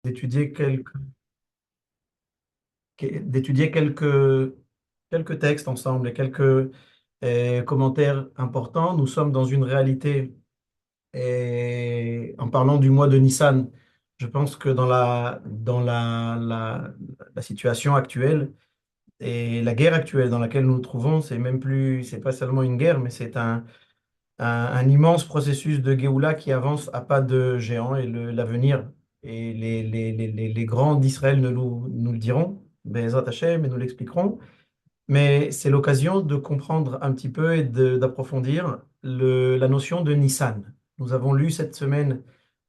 d'étudier quelques textes ensemble et quelques commentaires importants. Nous sommes dans une réalité, et en parlant du mois de Nissan, je pense que la situation actuelle et la guerre actuelle dans laquelle nous nous trouvons, c'est même plus, c'est pas seulement une guerre, mais c'est un immense processus de Géoula qui avance à pas de géant et l'avenir. Et les grands d'Israël nous le diront, Be'ezrat Hashem, et nous l'expliqueront. Mais c'est l'occasion de comprendre un petit peu et d'approfondir la notion de Nissan. Nous avons lu cette semaine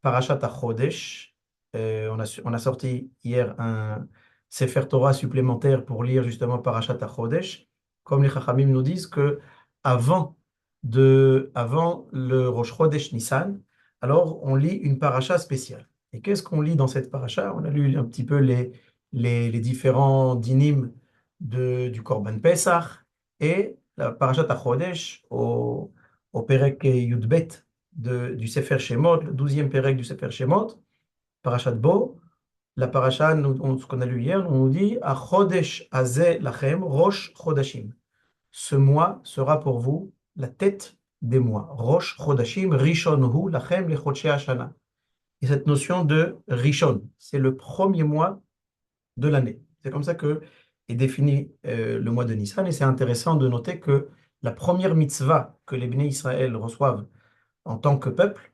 Parashat HaChodesh. On a sorti hier un Sefer Torah supplémentaire pour lire justement Parashat HaChodesh. Comme les Chachamim nous disent que avant le Rosh Chodesh Nissan, alors on lit une paracha spéciale. Et qu'est-ce qu'on lit dans cette paracha? On a lu un petit peu les différents dynim du Korban Pesach et la Parashat HaChodesh au Perek Yudbet du Sefer Shemot, le 12e Perek du Sefer Shemot, Parashat Bo. La paracha, ce qu'on a lu hier, on nous dit HaChodesh Hazeh Lachem Rosh Chodashim. Ce mois sera pour vous la tête des mois. Rosh Chodashim Rishon Hu Lachem Lechodshei Hashana. Et cette notion de Rishon, c'est le premier mois de l'année. C'est comme ça que est défini le mois de Nissan. Et c'est intéressant de noter que la première mitzvah que les Bnei Israël reçoivent en tant que peuple,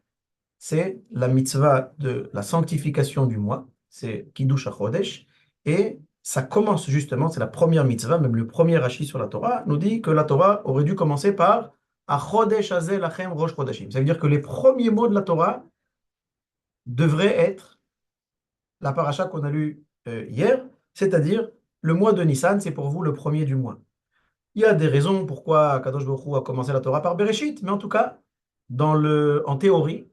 c'est la mitzvah de la sanctification du mois, c'est Kiddush HaChodesh, et ça commence justement, c'est la première mitzvah, même le premier Rashi sur la Torah, nous dit que la Torah aurait dû commencer par HaChodesh Hazeh Lachem Rosh Chodashim. Ça veut dire que les premiers mots de la Torah devraient être la paracha qu'on a lue hier, c'est-à-dire le mois de Nissan, c'est pour vous le premier du mois. Il y a des raisons pourquoi Kadosh Baruch Hu a commencé la Torah par Bereshit, mais en tout cas, en théorie,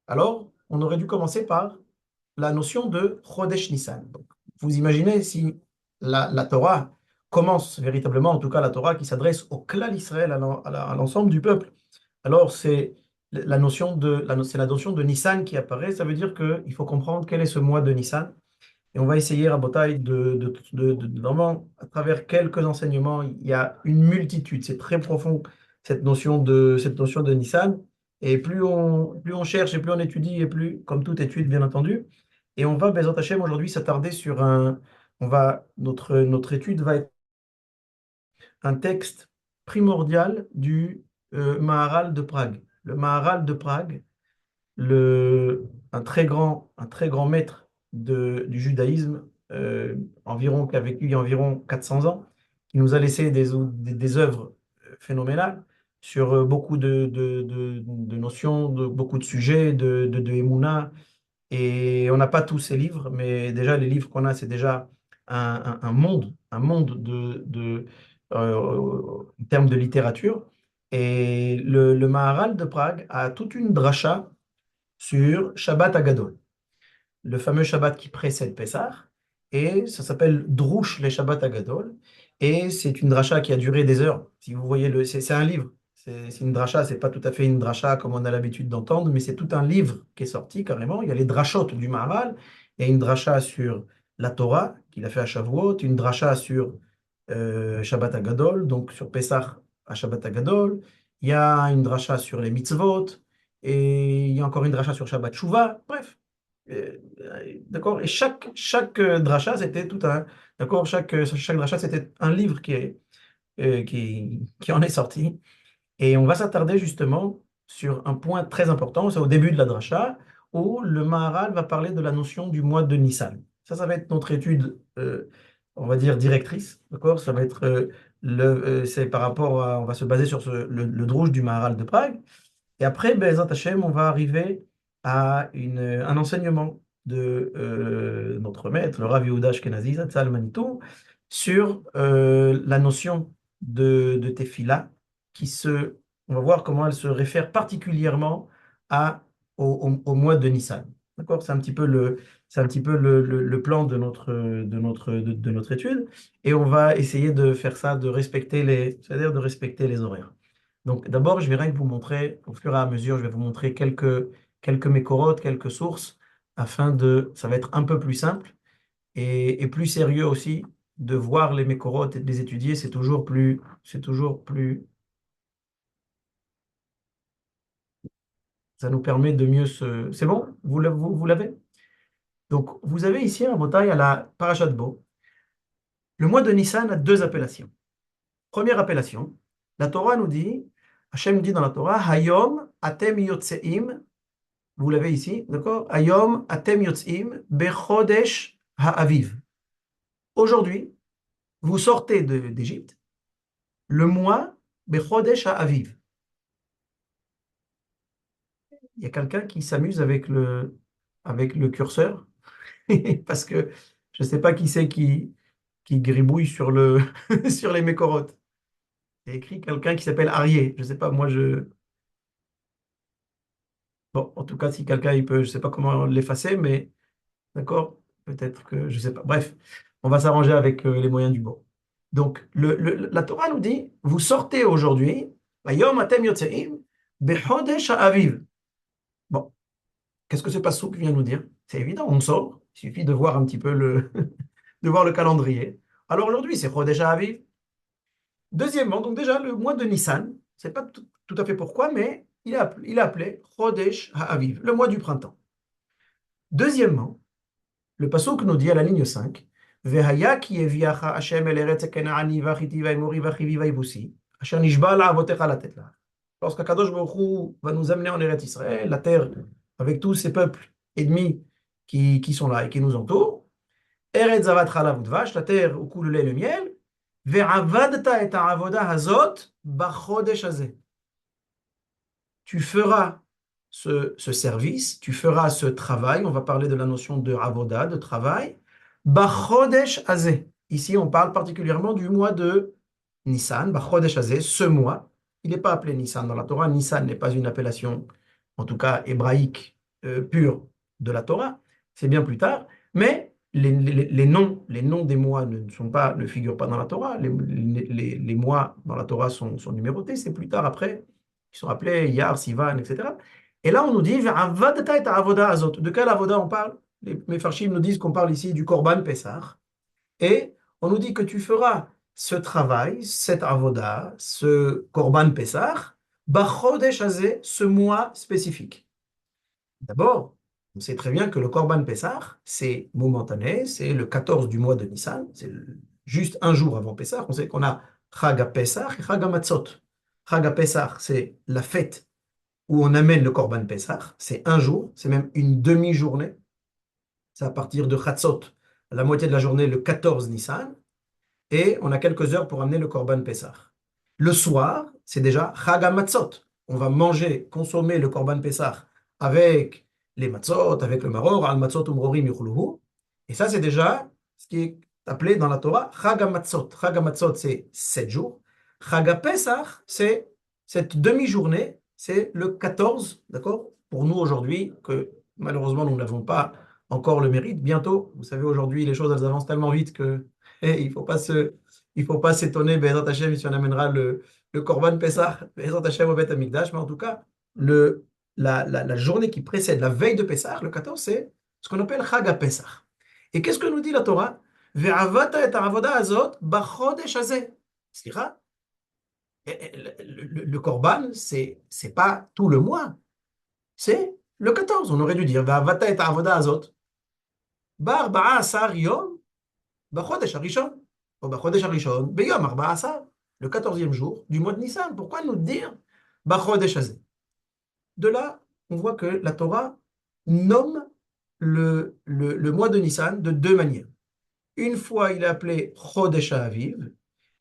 alors on aurait dû commencer par la notion de Chodesh Nissan. Donc, vous imaginez si la Torah commence véritablement, en tout cas la Torah qui s'adresse au clan Israël, à l'ensemble du peuple, alors c'est la notion de Nissan qui apparaît. Ça veut dire qu'il faut comprendre quel est ce mois de Nissan. Et on va essayer, Rabotai, vraiment, à travers quelques enseignements, il y a une multitude, c'est très profond, cette notion de Nissan. Et plus on cherche et plus on étudie, et plus, comme toute étude, bien entendu. Et on va, Bezat Hashem, aujourd'hui s'attarder sur notre étude va être un texte primordial du Maharal de Prague. Le Maharal de Prague, un très grand maître du judaïsme, qui a vécu il y a environ 400 ans, qui nous a laissé des œuvres phénoménales sur beaucoup de notions, beaucoup de sujets, de Emouna. Et on n'a pas tous ces livres, mais déjà les livres qu'on a, c'est déjà un monde en termes de littérature. Et le Maharal de Prague a toute une dracha sur Shabbat Agadol, le fameux Shabbat qui précède Pessah, et ça s'appelle Drush les Shabbat Agadol, et c'est une dracha qui a duré des heures. Si vous voyez, c'est un livre, c'est une dracha, c'est pas tout à fait une dracha comme on a l'habitude d'entendre, mais c'est tout un livre qui est sorti carrément. Il y a les drachot du Maharal, il y a une dracha sur la Torah qu'il a fait à Shavuot, une dracha sur Shabbat Agadol, donc sur Pessah à Shabbat Agadol, il y a une dracha sur les mitzvot, et il y a encore une dracha sur Shabbat Shuvah, bref. D'accord? Et chaque dracha, c'était tout un. D'accord? Chaque dracha, c'était un livre qui en est sorti. Et on va s'attarder justement sur un point très important, c'est au début de la dracha, où le Maharal va parler de la notion du mois de Nissan. Ça va être notre étude, on va dire, directrice. D'accord? Ça va être c'est par rapport à. On va se baser sur le Druge du Maharal de Prague. Et après, Be'ezrat Hashem, on va arriver à un enseignement de notre maître, le Rav Yehuda Ashkenazi, Zatzal Manitou, sur la notion de Tefila, on va voir comment elle se réfère particulièrement au mois de Nissan. D'accord? C'est un petit peu le plan de notre étude. Et on va essayer de faire ça, c'est-à-dire de respecter les horaires. Donc d'abord, je vais rien que vous montrer, au fur et à mesure, je vais vous montrer quelques mécorotes, quelques sources ça va être un peu plus simple et plus sérieux aussi de voir les mécorotes et de les étudier. Ça nous permet de mieux se. C'est bon? Vous l'avez? Donc, vous avez ici un bataille à la Parashat Bo. Le mois de Nissan a deux appellations. Première appellation, la Torah nous dit, Hachem dit dans la Torah, Hayom atem yotzeim, vous l'avez ici, d'accord? Hayom atem yotzeim bechodesh ha'aviv. Aujourd'hui, vous sortez d'Égypte, le mois bechodesh ha'aviv. Il y a quelqu'un qui s'amuse avec le curseur, parce que je ne sais pas qui c'est qui gribouille sur les mécorotes. Il y a écrit quelqu'un qui s'appelle Arié. Je ne sais pas, moi je. Bon, en tout cas, si quelqu'un il peut, je ne sais pas comment l'effacer, mais d'accord, peut-être que je ne sais pas. Bref, on va s'arranger avec les moyens du bord. Donc, la Torah nous dit, vous sortez aujourd'hui, Vayom atem yotzeim, bechodesh ha'aviv. Bon, qu'est-ce que ce passouk vient nous dire? C'est évident, on sort. Il suffit de voir un petit peu de voir le calendrier. Alors aujourd'hui, c'est Chodesh ha'aviv. Deuxièmement, donc déjà le mois de Nissan, c'est pas tout à fait pourquoi, mais il est appelé Chodesh ha'aviv, le mois du printemps. Deuxièmement, le pasuk nous dit à la ligne 5, Vehaya ki eviacha Hashem el eretz Kenaani vachiti vaimori vachivi vaivusi, asher nishba la'avotecha latet la. Lorsqu'Akadosh Baruch Hu va nous amener en Eretz Israël, la terre, avec tous ces peuples ennemis qui sont là et qui nous entourent, Eretz zavat chalav udvash, la terre où coule le lait et le miel, ve'avadta et ha'avoda hazot b'chodesh hazeh. Tu feras ce service, tu feras ce travail, on va parler de la notion de avoda, de travail, Bachodesh Hazeh. Ici, on parle particulièrement du mois de Nissan, Bachodesh Hazeh, ce mois. Il n'est pas appelé Nissan dans la Torah. Nissan n'est pas une appellation, en tout cas hébraïque, pure de la Torah. C'est bien plus tard. Mais les noms des mois ne figurent pas dans la Torah. Les mois dans la Torah sont numérotés. C'est plus tard après. Ils sont appelés Yar, Sivan, etc. Et là, on nous dit, Ve'avadta et avoda azot. De quelle avoda on parle? Les Mefarshim nous disent qu'on parle ici du Korban Pessah. Et on nous dit que tu feras ce travail, cette avoda, ce Korban Pessah, Bachodesh Hazeh, ce mois spécifique. D'abord, on sait très bien que le Korban Pessah, c'est momentané, c'est le 14 du mois de Nissan, c'est juste un jour avant Pessah. On sait qu'on a Chag HaPessah et Chag HaMatzot. Chag HaPessah, c'est la fête où on amène le Korban Pessah, c'est un jour, c'est même une demi-journée. C'est à partir de Chatzot, la moitié de la journée, le 14 Nissan, et on a quelques heures pour amener le Korban Pessah. Le soir, c'est déjà Chag HaMatzot. On va manger, consommer le Korban Pessah avec les matzot, avec le maror, al matzot umrorim yuchluhu. Et ça, c'est déjà ce qui est appelé dans la Torah Chag HaMatzot. Chag HaMatzot, c'est 7 jours. Chag HaPessah, c'est cette demi-journée, c'est le 14, d'accord? Pour nous aujourd'hui, que malheureusement nous n'avons pas encore le mérite. Bientôt, vous savez, aujourd'hui, les choses elles avancent tellement vite que il faut pas s'étonner, Be'ezrat Hashem, si on amènera le Korban Pessah, Be'ezrat Hashem au Beth Amikdash, mais en tout cas, la journée qui précède la veille de Pessah, le 14, c'est ce qu'on appelle Chag HaPessah. Et qu'est-ce que nous dit la Torah? Ve'avata et ha'avoda azot b'chodesh hazeh. C'est-à-dire, le Korban, c'est pas tout le mois, c'est le 14. On aurait dû dire Ve'avata et ha'avoda azot b'arba'a asar yom b'chodesh harishon. Ou b'chodesh harishon b'yom arba'a asar. Le 14e jour du mois de Nissan. Pourquoi nous dire b'chodesh hazeh? De là, on voit que la Torah nomme le mois de Nissan de deux manières. Une fois, il est appelé Chodesh Ha'aviv,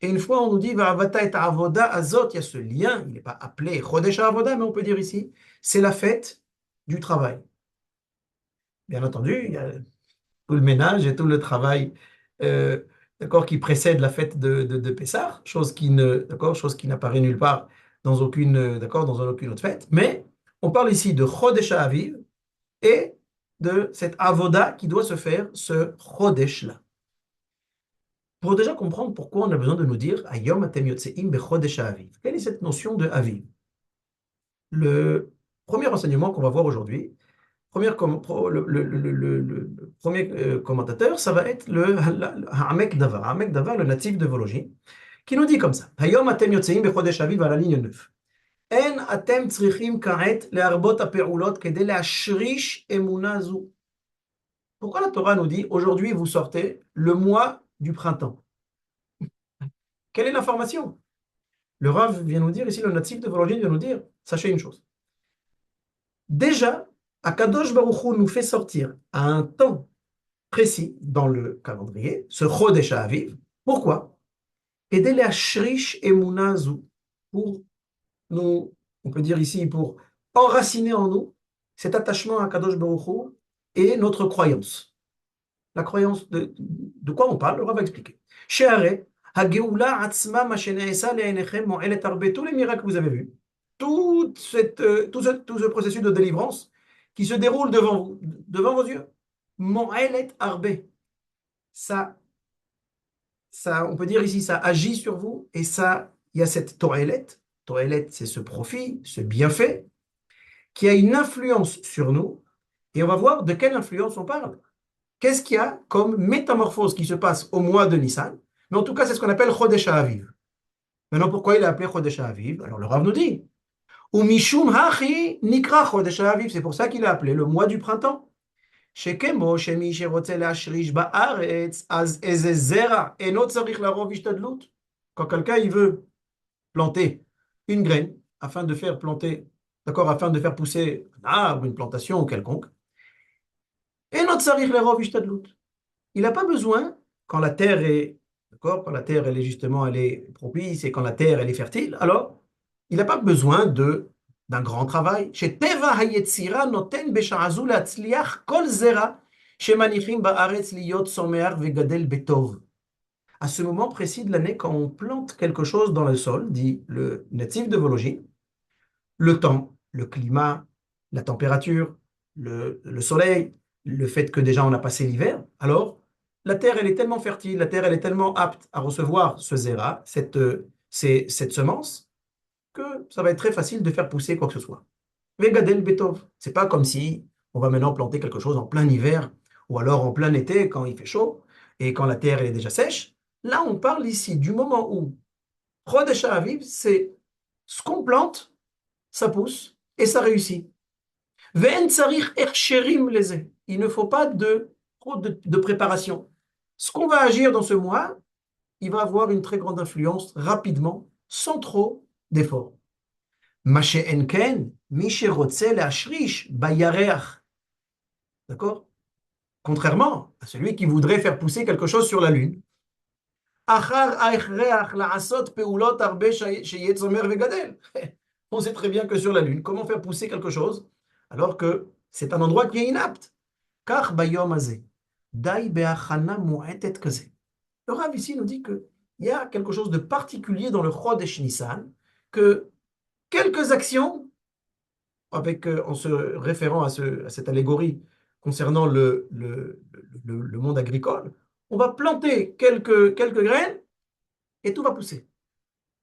et une fois, on nous dit Va'avata et Avoda Azot. Il y a ce lien, il n'est pas appelé Chodesh Ha'avoda, mais on peut dire ici, c'est la fête du travail. Bien entendu, il y a tout le ménage et tout le travail euh, d'accord, qui précède la fête de Pessah, chose qui n'apparaît nulle part dans dans aucune autre fête. Mais on parle ici de Chodesh Ha'aviv et de cette avoda qui doit se faire ce Chodesh-là. Pour déjà comprendre pourquoi on a besoin de nous dire Ayom atem yotzeim bechodesh Ha'aviv. Quelle est cette notion de Aviv? Le premier enseignement qu'on va voir aujourd'hui, le premier commentateur, ça va être le Ha'amek Davar. Ha'amek Davar, le natif de Vologine, qui nous dit comme ça. Hayom atem yotzeim bechodesh aviv à la ligne 9. En atem tzrichim ka'et le'arbot ha'pe'ulot kedei le'ashrish emuna zu. Pourquoi la Torah nous dit aujourd'hui vous sortez le mois du printemps? Quelle est l'information? Le Rav vient nous dire, ici le natif de Vologine vient nous dire, sachez une chose. Déjà, Akadosh Baruch Hu nous fait sortir à un temps précis dans le calendrier, ce Chodesh Aviv. Pourquoi? Aider les Ashrish et Munazu, pour nous, on peut dire ici, pour enraciner en nous cet attachement à Kadosh Baruch Hu et notre croyance. La croyance de quoi on parle, on va expliquer. Sheare, Hageoula Atzma Masheneesa Le'enechem Mo'elet Arbe, tous les miracles que vous avez vus, tout ce processus de délivrance qui se déroule devant vous, devant vos yeux, Mo'elet Arbe, ça, on peut dire ici, ça agit sur vous, et ça, il y a cette to'elet. To'elet, c'est ce profit, ce bienfait, qui a une influence sur nous, et on va voir de quelle influence on parle. Qu'est-ce qu'il y a comme métamorphose qui se passe au mois de Nissan? Mais en tout cas, c'est ce qu'on appelle Chodesh Aviv. Maintenant, pourquoi il est appelé Chodesh Aviv? Alors, le Rav nous dit, ou Mishum Hachi Nikra Chodesh Aviv, c'est pour ça qu'il est appelé le mois du printemps. שכמו שמי שרוצה להשריש בארץ, אז איזה זרע אינו צריך לרוב השתדלות. Quand quelqu'un il veut planter une graine afin de faire planter, d'accord, afin de faire pousser un arbre, une plantation quelconque, אינו צריך לרוב השתדלות. Il n'a pas besoin, quand la terre est, d'accord, quand la terre elle est justement elle est propice et quand la terre elle est fertile, alors il n'a pas besoin d'un grand travail. שטבע היצירה נותן בשעה זו להצליח כל זרע שמניחים בארץ להיות צומח וגדל בטוב. À ce moment précis de l'année, quand on plante quelque chose dans le sol, dit le natif de Vologine, le temps, le climat, la température, le soleil, le fait que déjà on a passé l'hiver, alors la terre elle est tellement fertile, la terre elle est tellement apte à recevoir ce zera, cette semence, que ça va être très facile de faire pousser quoi que ce soit. Vegadel betov, c'est pas comme si on va maintenant planter quelque chose en plein hiver ou alors en plein été quand il fait chaud et quand la terre elle est déjà sèche. Là, on parle ici du moment où Chodesh Aviv, c'est ce qu'on plante, ça pousse et ça réussit. Ve'en tsarich ercherim leze. Il ne faut pas trop de préparation. Ce qu'on va agir dans ce mois, il va avoir une très grande influence rapidement, sans trop d'efforts. Mashe enken, mishe rotze le'ashrish bayareach. D'accord? Contrairement à celui qui voudrait faire pousser quelque chose sur la lune. Achar aechreach la'asot peulot arbe sheyeh tzomer vegadel. On sait très bien que sur la lune, comment faire pousser quelque chose alors que c'est un endroit qui est inapte. Car bayom azeh, dai be'achana mu'etet kaze. Le Rav ici nous dit qu'il y a quelque chose de particulier dans le Chodesh Nissan, que quelques actions, en se référant à cette allégorie concernant le monde agricole, on va planter quelques graines et tout va pousser.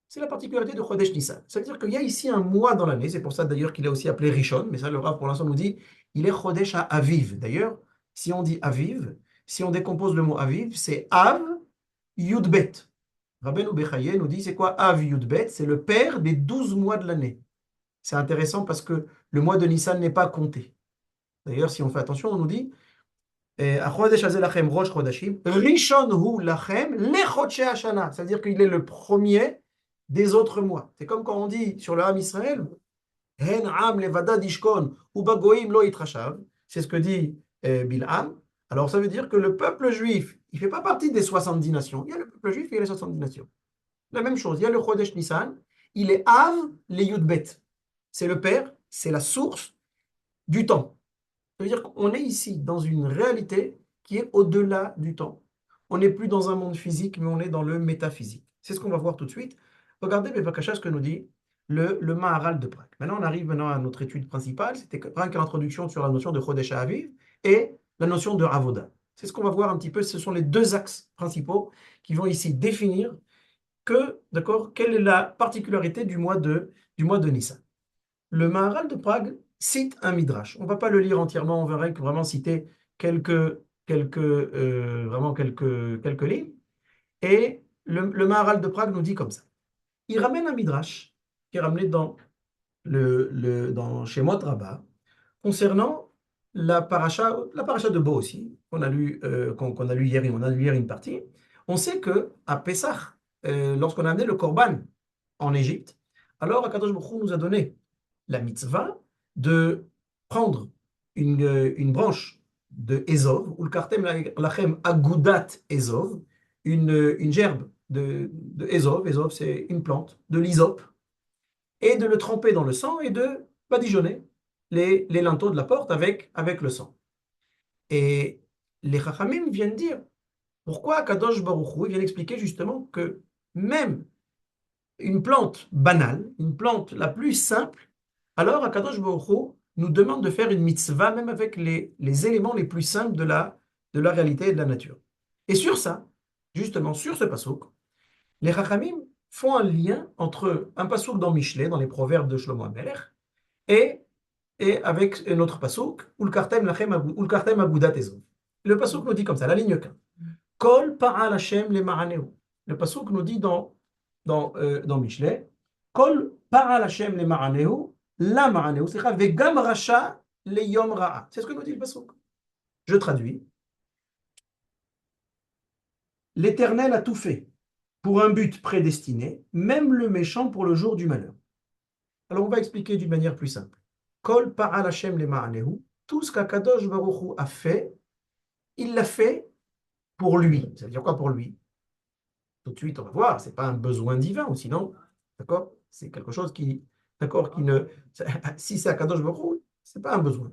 C'est la particularité de Chodesh Nissan. Ça veut dire qu'il y a ici un mois dans l'année, c'est pour ça d'ailleurs qu'il est aussi appelé Rishon, mais ça le Rav pour l'instant nous dit, il est Chodesh à Aviv. D'ailleurs, si on dit Aviv, si on décompose le mot Aviv, c'est Av Yudbet. Rabbeinu Bechaye nous dit, c'est quoi Av Yudbet? C'est le père des 12 mois de l'année. C'est intéressant parce que le mois de Nissan n'est pas compté. D'ailleurs, si on fait attention, on nous dit, Achodesh Hazeh Lachem Rosh Chodashim, Rishon Hu Lachem Lechodshei Hashana. C'est-à-dire qu'il est le premier des autres mois. C'est comme quand on dit sur le Ham Israël, Hen Am Levada Dishkon, Uba Goim Lo Yitrashav. C'est ce que dit Bilham. Alors ça veut dire que le peuple juif, il ne fait pas partie des 70 nations. Il y a le peuple juif et il y a les 70 nations. La même chose, il y a le Chodesh Nissan, il est Av le Yudbet. C'est le père, c'est la source du temps. Ça veut dire qu'on est ici dans une réalité qui est au-delà du temps. On n'est plus dans un monde physique, mais on est dans le métaphysique. C'est ce qu'on va voir tout de suite. Regardez, Bevakasha, ce que nous dit le Maharal de Prague. Maintenant, on arrive à notre étude principale. C'était rien qu'à l'introduction sur la notion de Chodesh Aviv et la notion de Avoda. C'est ce qu'on va voir un petit peu. Ce sont les deux axes principaux qui vont ici définir d'accord, quelle est la particularité du mois de Nissan. Le Maharal de Prague cite un midrash. On ne va pas le lire entièrement, on verra que vraiment citer vraiment quelques lignes. Et le Maharal de Prague nous dit comme ça. Il ramène un midrash qui est ramené dans Shemot Rabbah concernant la paracha de Bo aussi, qu'on a lu hier, on a lu hier une partie. On sait que à Pessah, lorsqu'on a amené le Korban en Égypte, alors Akadosh Baruch Hu nous a donné la mitzvah de prendre une branche de Ezov, ou le kartem lachem agudat Ezov, une gerbe de Ezov. Ezov, c'est une plante, de l'hysope, et de le tremper dans le sang et de badigeonner les linteaux de la porte avec le sang. Et les Chachamim viennent dire pourquoi Kadosh Baruch Hu vient expliquer justement que même une plante banale, une plante la plus simple, alors Kadosh Baruch Hu nous demande de faire une mitzvah même avec les éléments les plus simples de la réalité et de la nature. Et sur ça, justement sur ce passouk, les Chachamim font un lien entre un passouk dans Michelet, dans les proverbes de Shlomo HaMelech, et, et avec notre passouk, ou le kartem agudat ezov. Le passouk nous dit comme ça, la ligne 15. Kol pa'al Hashem le ma'aneu. Le passouk nous dit dans Michelet, Kol pa'al Hashem le ma'aneu, la ma'aneu, c'est vegam rasha le yom ra'a. C'est ce que nous dit le passouk. Je traduis. L'Éternel a tout fait pour un but prédestiné, même le méchant pour le jour du malheur. Alors on va expliquer d'une manière plus simple. Kol pa'al Hashem le ma'aneu, tout ce qu'Akadosh Baruch Hu a fait, il l'a fait pour lui. Ça veut dire quoi pour lui? Tout de suite, on va voir, c'est pas un besoin divin, ou sinon, d'accord? C'est quelque chose qui ne. Si c'est Akadosh Baruch Hu, c'est pas un besoin.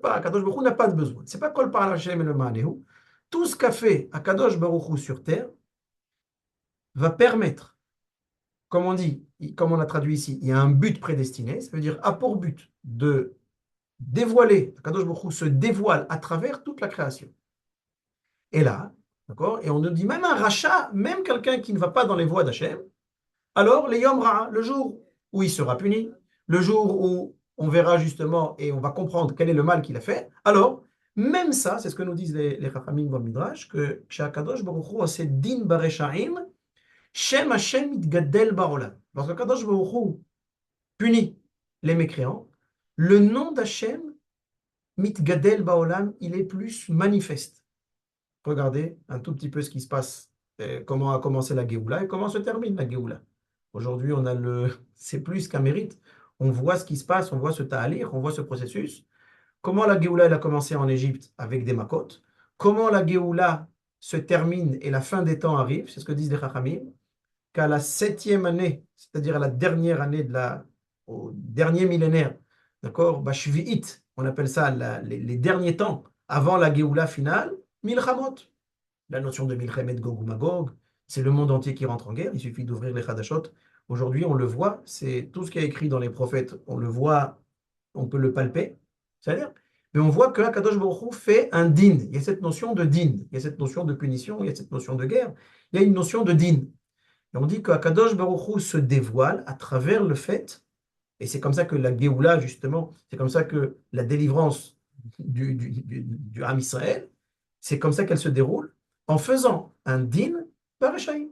Akadosh Baruch Hu n'a pas de besoin. C'est pas Kol Pa'al Hashem le ma'aneu. Tout ce qu'a fait Akadosh Baruch Hu sur terre va permettre, comme on dit, comme on a traduit ici, il y a un but prédestiné, ça veut dire a pour but de dévoiler, Akadosh Baruch Hu se dévoile à travers toute la création. Et là, d'accord, et on nous dit même un rachat, même quelqu'un qui ne va pas dans les voies d'Hachem, alors les Yom Ra, le jour où il sera puni, le jour où on verra justement et on va comprendre quel est le mal qu'il a fait, alors même ça, c'est ce que nous disent les Chachamim dans le Midrash, que chez Akadosh Baruch Hu, c'est din bareshaim, Shem Hashem itgadel barolam. Lorsque Akadosh Baruch Hu punit les mécréants, le nom d'Hachem, mitgadel baolam, il est plus manifeste. Regardez un tout petit peu ce qui se passe, comment a commencé la Géoula et comment se termine la Géoula. Aujourd'hui, c'est plus qu'un mérite. On voit ce qui se passe, on voit ce ta'alir, on voit ce processus. Comment la Géoula elle a commencé en Égypte avec des Makot. Comment la Géoula se termine et la fin des temps arrive, c'est ce que disent les Chachamim, qu'à la 7e année, c'est-à-dire à la dernière année au dernier millénaire, d'accord, Bashvi'it, on appelle ça les derniers temps avant la Géoula finale, Milchamot. La notion de Milchemet Gog ou Magog, c'est le monde entier qui rentre en guerre. Il suffit d'ouvrir les Hadashot. Aujourd'hui, on le voit, c'est tout ce qui est écrit dans les prophètes, on le voit, on peut le palper. C'est-à-dire, mais on voit que Akadosh Baruch Hu fait un din. Il y a cette notion de din, il y a cette notion de punition, il y a cette notion de guerre, il y a une notion de din. Et on dit qu'Akadosh Baruch Hu se dévoile à travers le fait, et c'est comme ça que la Géoula, justement, c'est comme ça que la délivrance du Ham Israël, c'est comme ça qu'elle se déroule, en faisant un din par Echaïm.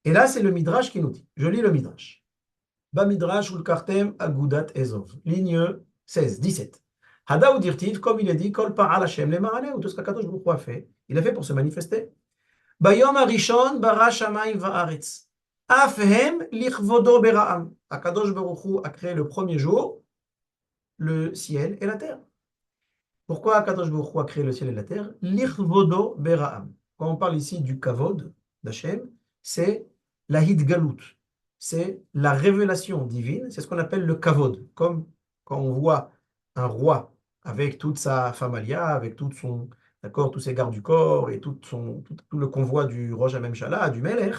Et là, c'est le Midrash qui nous dit. Je lis le Midrash. Ba Midrash ul kartem agudat ezov. Ligne 16, 17. Hada ou dirtiv, comme il est dit, kol pa'al Hashem le ma'aneh, ou tout ce qu'Akadosh Baruch Hu a fait. Il a fait pour se manifester. Bayom harishon bara shamayim va'aretz. Af hem lichvodo bera'am. Akadosh Baruch Hu a créé le premier jour le ciel et la terre. Pourquoi Akadosh Baruch Hu a créé le ciel et la terre? Lichvodo bera'am. Quand on parle ici du kavod d'Hachem, c'est la hidgalut, c'est la révélation divine, c'est ce qu'on appelle le kavod. Comme quand on voit un roi avec toute sa famalia, avec d'accord, tous ses gardes du corps et tout le convoi du Rosh HaMemshala, du Melech,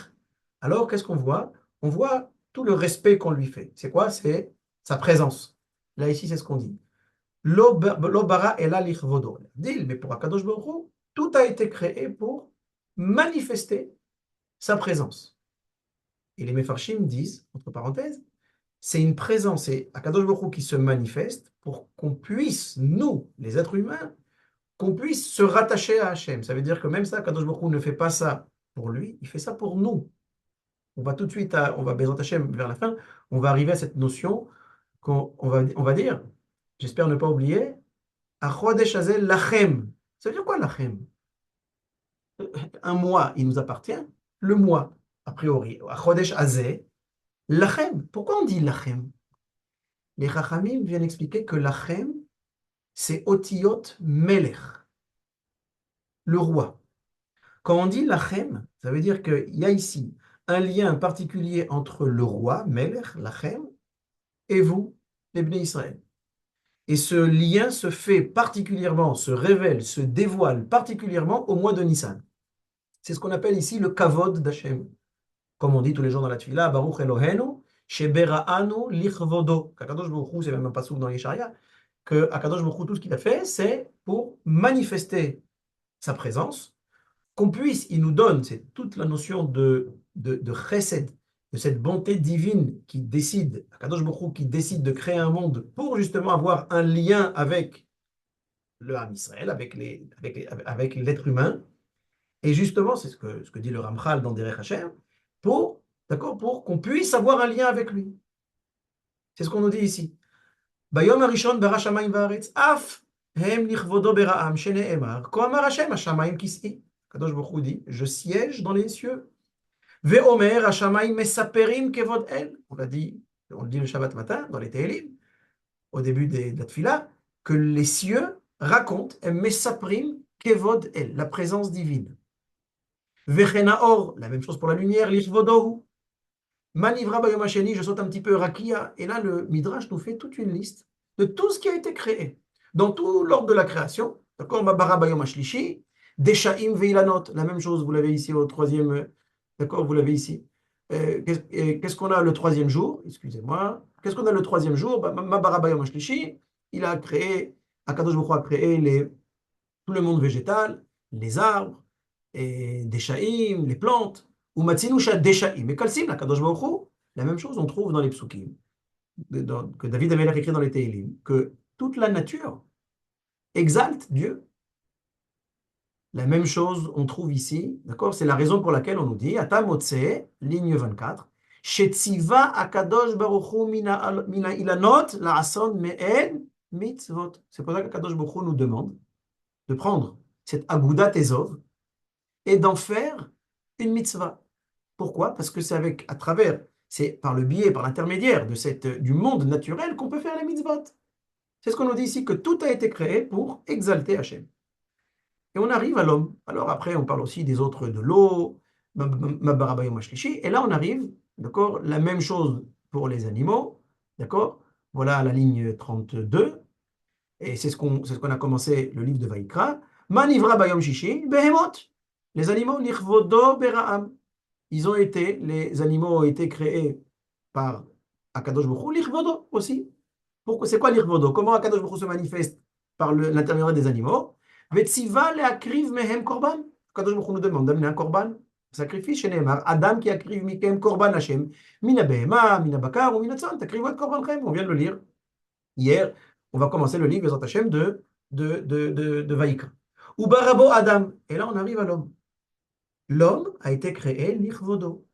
alors qu'est-ce qu'on voit? On voit tout le respect qu'on lui fait. C'est quoi? C'est sa présence. Là, ici, c'est ce qu'on dit. Lo bara ela lichvodo. Dit, mais pour Akadosh Baruch Hu, tout a été créé pour manifester sa présence. Et les Mefarshim disent, entre parenthèses, c'est une présence, c'est Akadosh Baruch Hu qui se manifeste pour qu'on puisse, nous, les êtres humains, qu'on puisse se rattacher à Hachem. Ça veut dire que même ça, Akadosh Baruch Hu ne fait pas ça pour lui, il fait ça pour nous. On va tout de suite, on va Bezrat Hachem vers la fin, on va arriver à cette notion on va dire, j'espère ne pas oublier, Achodesh Hazel Lachem. Ça veut dire quoi Lachem? Un mois, il nous appartient. Le mois, a priori, Achodesh Hazel Lachem. Pourquoi on dit Lachem? Les Chachamim viennent expliquer que Lachem, c'est Otiyot Melech, le roi. Quand on dit Lachem, ça veut dire qu'il y a ici un lien particulier entre le roi, Melech, Lachem, et vous, les Bnei Israël. Et ce lien se fait particulièrement, se révèle, se dévoile particulièrement au mois de Nissan. C'est ce qu'on appelle ici le kavod d'Hachem. Comme on dit tous les jours dans la Tfila, Baruch Eloheinu, Shebera'anu lichvodo. Akadosh Baruch Hu, c'est même un passouk dans Yesharia, que Akadosh Baruch Hu, tout ce qu'il a fait, c'est pour manifester sa présence, qu'on puisse, il nous donne, c'est toute la notion de chesed, de cette bonté divine qui décide, Akadosh Baruch Hu, qui décide de créer un monde pour justement avoir un lien avec le Ham Israël, avec l'être humain. Et justement, c'est ce que dit le Ramchal dans Derech Hashem, pour qu'on puisse avoir un lien avec lui. C'est ce qu'on nous dit ici. Bayom Arishon bara shamayim va'aretz, af hem lichvodo bera'am shene'emar, ko amar Hashem hashamayim kis'i. Kadosh Baruch Hu dit, je siège dans les cieux. Ve'omer hashamayim mesaperim kevod el. On le dit le Shabbat matin dans les Tehillim, au début de la Tfila, que les cieux racontent, mesaprim kevod el, la présence divine. Vechenaor, la même chose pour la lumière, lichvodohu. Manivra bayom hasheni, je saute un petit peu rakia, et là le Midrash nous fait toute une liste de tout ce qui a été créé. Dans tout l'ordre de la création, d'accord, Mabara bayom hashlishi, Deshaim veilanot, la même chose, vous l'avez ici au troisième, d'accord, vous l'avez ici. Qu'est-ce qu'on a le troisième jour? Excusez-moi. Qu'est-ce qu'on a le troisième jour? Mabara bayom hashlishi, il a créé, Akadosh Baruch Hu a créé tout le monde végétal, les arbres, et des sha'im, les plantes, ou matzinusha des sha'im. Et kalsim, la Kadosh Baruch Hu, la même chose on trouve dans les psukim, que David Amelach écrit dans les Tehillim, que toute la nature exalte Dieu. La même chose on trouve ici, d'accord? C'est la raison pour laquelle on nous dit, Ata Motse, ligne 24, Shetziva Akadosh Baruch Hu mina ilanot la'ason me'en mitzvot. C'est pour ça qu'Akadosh Baruch Hu nous demande de prendre cette Agudat Ezov et d'en faire une mitzvah. Pourquoi? Parce que c'est par le biais, par l'intermédiaire du monde naturel qu'on peut faire les mitzvot. C'est ce qu'on nous dit ici, que tout a été créé pour exalter Hachem. Et on arrive à l'homme. Alors après, on parle aussi des autres, de l'eau, et là on arrive, d'accord, la même chose pour les animaux, d'accord, voilà la ligne 32, et c'est ce qu'on a commencé le livre de Vaïkra, Manivra bayom shishi, behemot. Les animaux, lichvodo bera'am. Les animaux ont été créés par Akadosh Baruch Hu, lichvodo aussi. Pourquoi, c'est quoi lichvodo? Comment Akadosh Baruch Hu se manifeste par l'intermédiaire des animaux? Vetziva le'akriv mehem korban. Akadosh Baruch Hu nous demande d'amener un korban, sacrifice chez Nehemar. Adam qui akriv mikem korban Hashem, mina behema, mina bakar ou mina tzon, takrivot korban chem. On vient de le lire hier. On va commencer le livre Bezrat Hashem de Vaïkra. Ou barabo Adam. Et là on arrive à l'homme. L'homme a été créé l'irvodo.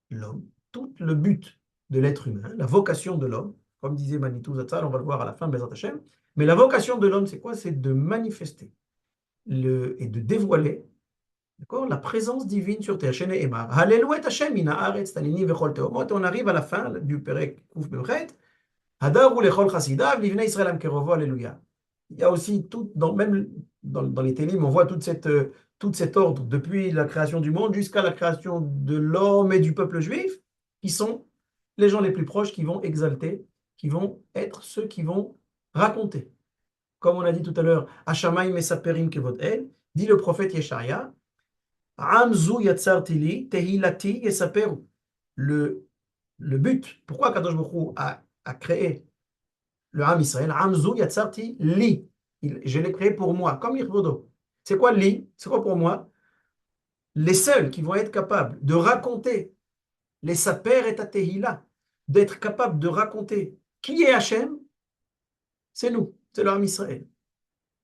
L'homme, tout le but de l'être humain, la vocation de l'homme, comme disait Manitou Zatzal, on va le voir à la fin de Bezrat Hashem, mais la vocation de l'homme, c'est quoi? C'est de manifester et de dévoiler, d'accord, la présence divine sur terre. Shene Emar. Hallelu et Hashem mina haaretz talini vechol teomot. On arrive à la fin du Perek Kuf Memchet. Hadaru lechol chasidav livnei Israël am kerovo. Alléluia. Il y a aussi même dans les Télim, on voit tout cet ordre depuis la création du monde jusqu'à la création de l'homme et du peuple juif, qui sont les gens les plus proches qui vont exalter, qui vont être ceux qui vont raconter. Comme on a dit tout à l'heure, Hashamayim mesaperim kevod el, dit le prophète Yesharia, Amzu yatzartili tehilati yesaperu. Le but, pourquoi Kadosh Baruch Hu a créé le Ham Israël, Amzu yatzarti li, je l'ai créé pour moi, comme l'Irvodo. C'est quoi li? C'est quoi pour moi? Les seuls qui vont être capables de raconter les saper et ta tehila, d'être capable de raconter qui est Hachem, c'est nous, c'est l'homme Israël.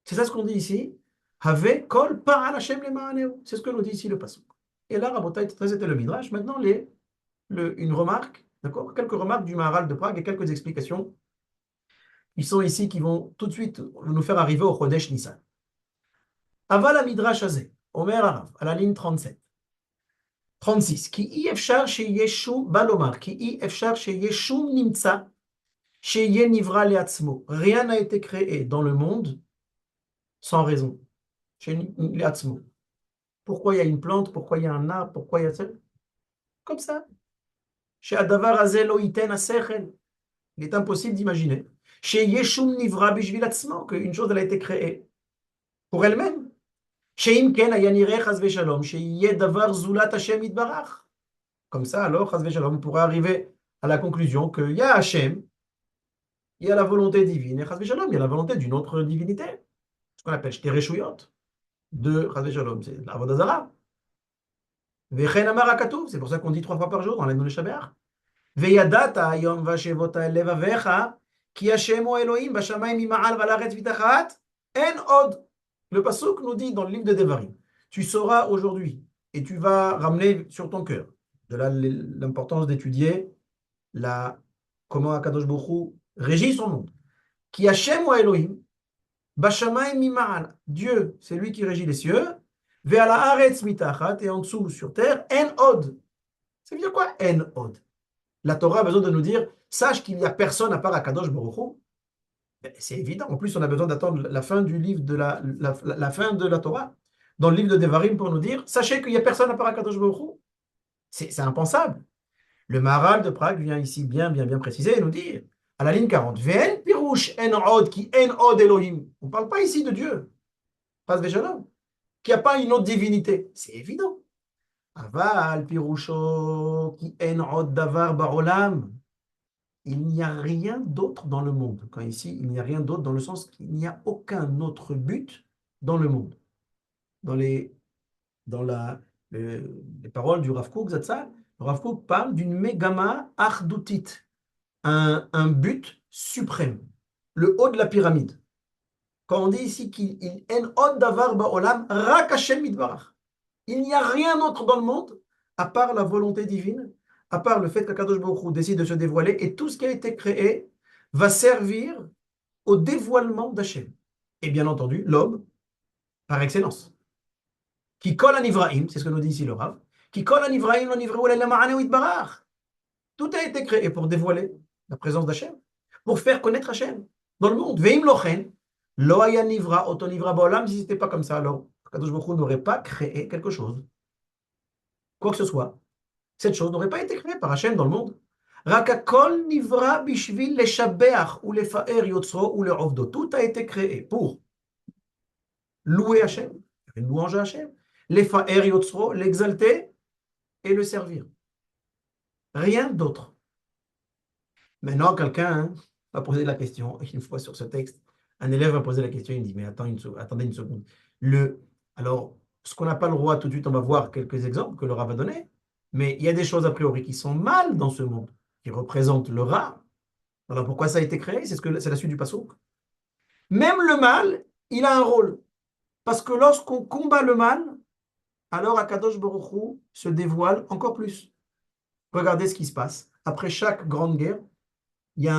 C'est ça ce qu'on dit ici. Have kol pa'al Hashem lema'aneu. C'est ce que nous dit ici le passage. Et là, Rabotai, c'était le Midrash. Maintenant, une remarque, d'accord? Quelques remarques du Maharal de Prague et quelques explications. Ils sont ici qui vont tout de suite nous faire arriver au Chodesh Nissan. Aval Midrash Azeh, Omer Arav, à la ligne 37. 36. Ki i efshar sheyeh shum, balomar, ki i efshar sheyeh shum nimtza, sheyeh nivra leatzmo. Rien n'a été créé dans le monde sans raison. Chez leatzmo. Pourquoi il y a une plante, pourquoi il y a un arbre, pourquoi il y a ça? Comme ça. Chez Adavar Azel Oiten Asechel. Il est impossible d'imaginer. Chez Yeshum Nivra Bishvilatzmo, qu'une chose elle a été créée pour elle-même. Chez Imken Ayanire Chazve Shalom, chez Yedavar Zulat Hashem Itbarach. Comme ça, alors, Chazve Shalom, on pourrait arriver à la conclusion qu'il y a Hashem, il y a la volonté divine, et Chazve Shalom, il y a la volonté d'une autre divinité. Ce qu'on appelle Shtereshuyot de Chazve Shalom, c'est la Vodazara. Vechen Amar HaKatuv, c'est pour ça qu'on dit 3 fois par jour dans les Shabbat. Veyadata ayom vashevota levavecha ki Hashem hu Elohim bashamayim mima'al valaretz vitachat en od. Le pasuk nous dit dans le livre de Devarim, tu sauras aujourd'hui et tu vas ramener sur ton cœur de là l'importance d'étudier comment Akadosh Baruch Hu régit son monde. Ki Hashem hu Elohim bashamayim mima'al. Dieu, c'est lui qui régit les cieux. Ve'ala haaretz mitachat, et en dessous sur terre en od. Ça veut dire quoi en od? La Torah a besoin de nous dire, sache qu'il n'y a personne à part Akadosh Baruch Hu. C'est évident. En plus, on a besoin d'attendre la fin du livre de la fin de la Torah, dans le livre de Devarim, pour nous dire, sachez qu'il n'y a personne à part Akadosh Baruch Hu. C'est impensable. Le Maharal de Prague vient ici bien préciser et nous dire, à la ligne 40, Ve'en pirouche en od ki en od Elohim. On ne parle pas ici de Dieu, pas de Shalom, qu'il n'y a pas une autre divinité. C'est évident. Aval piroucho ki en od davar barolam. Il n'y a rien d'autre dans le monde. Quand ici, il n'y a rien d'autre dans le sens qu'il n'y a aucun autre but dans le monde. Dans les paroles du Rav Kook Zatzal, le Rav Kook parle d'une megama achdutit, un but suprême, le haut de la pyramide. Quand on dit ici qu'il en od davar ba'olam rak Hashem mitbarach, il n'y a rien d'autre dans le monde à part la volonté divine, à part le fait qu'Akadosh Baruch Hu décide de se dévoiler, et tout ce qui a été créé va servir au dévoilement d'Hachem. Et bien entendu, l'homme, par excellence. Qui kol anivraim, c'est ce que nous dit ici le Rav, qui kol anivraim lo nivreu ela ma'aneu itbarach. Tout a été créé pour dévoiler la présence d'Hachem, pour faire connaître Hachem dans le monde. Veim lochen, lo haya nivra, oto nivra ba'olam, si ce n'était pas comme ça, alors Akadosh Baruch Hu n'aurait pas créé quelque chose, quoi que ce soit. Cette chose n'aurait pas été créée par Hachem dans le monde. Rakakol nivra bishvil leshabeach ou lefaer yotzro ou leovdo. Tout a été créé pour louer Hachem, une louange à Hachem, lefaer yotzro, l'exalter et le servir. Rien d'autre. Maintenant, quelqu'un va poser la question, une fois sur ce texte, un élève va poser la question, il dit, mais attendez une seconde. Alors, ce qu'on n'a pas le droit, tout de suite, on va voir quelques exemples que le Rav va donner. Mais il y a des choses a priori qui sont mal dans ce monde, qui représentent le Ra. Alors pourquoi ça a été créé? C'est la suite du passouk. Même le mal, il a un rôle. Parce que lorsqu'on combat le mal, alors Akadosh Baruch Hu se dévoile encore plus. Regardez ce qui se passe. Après chaque grande guerre, il y a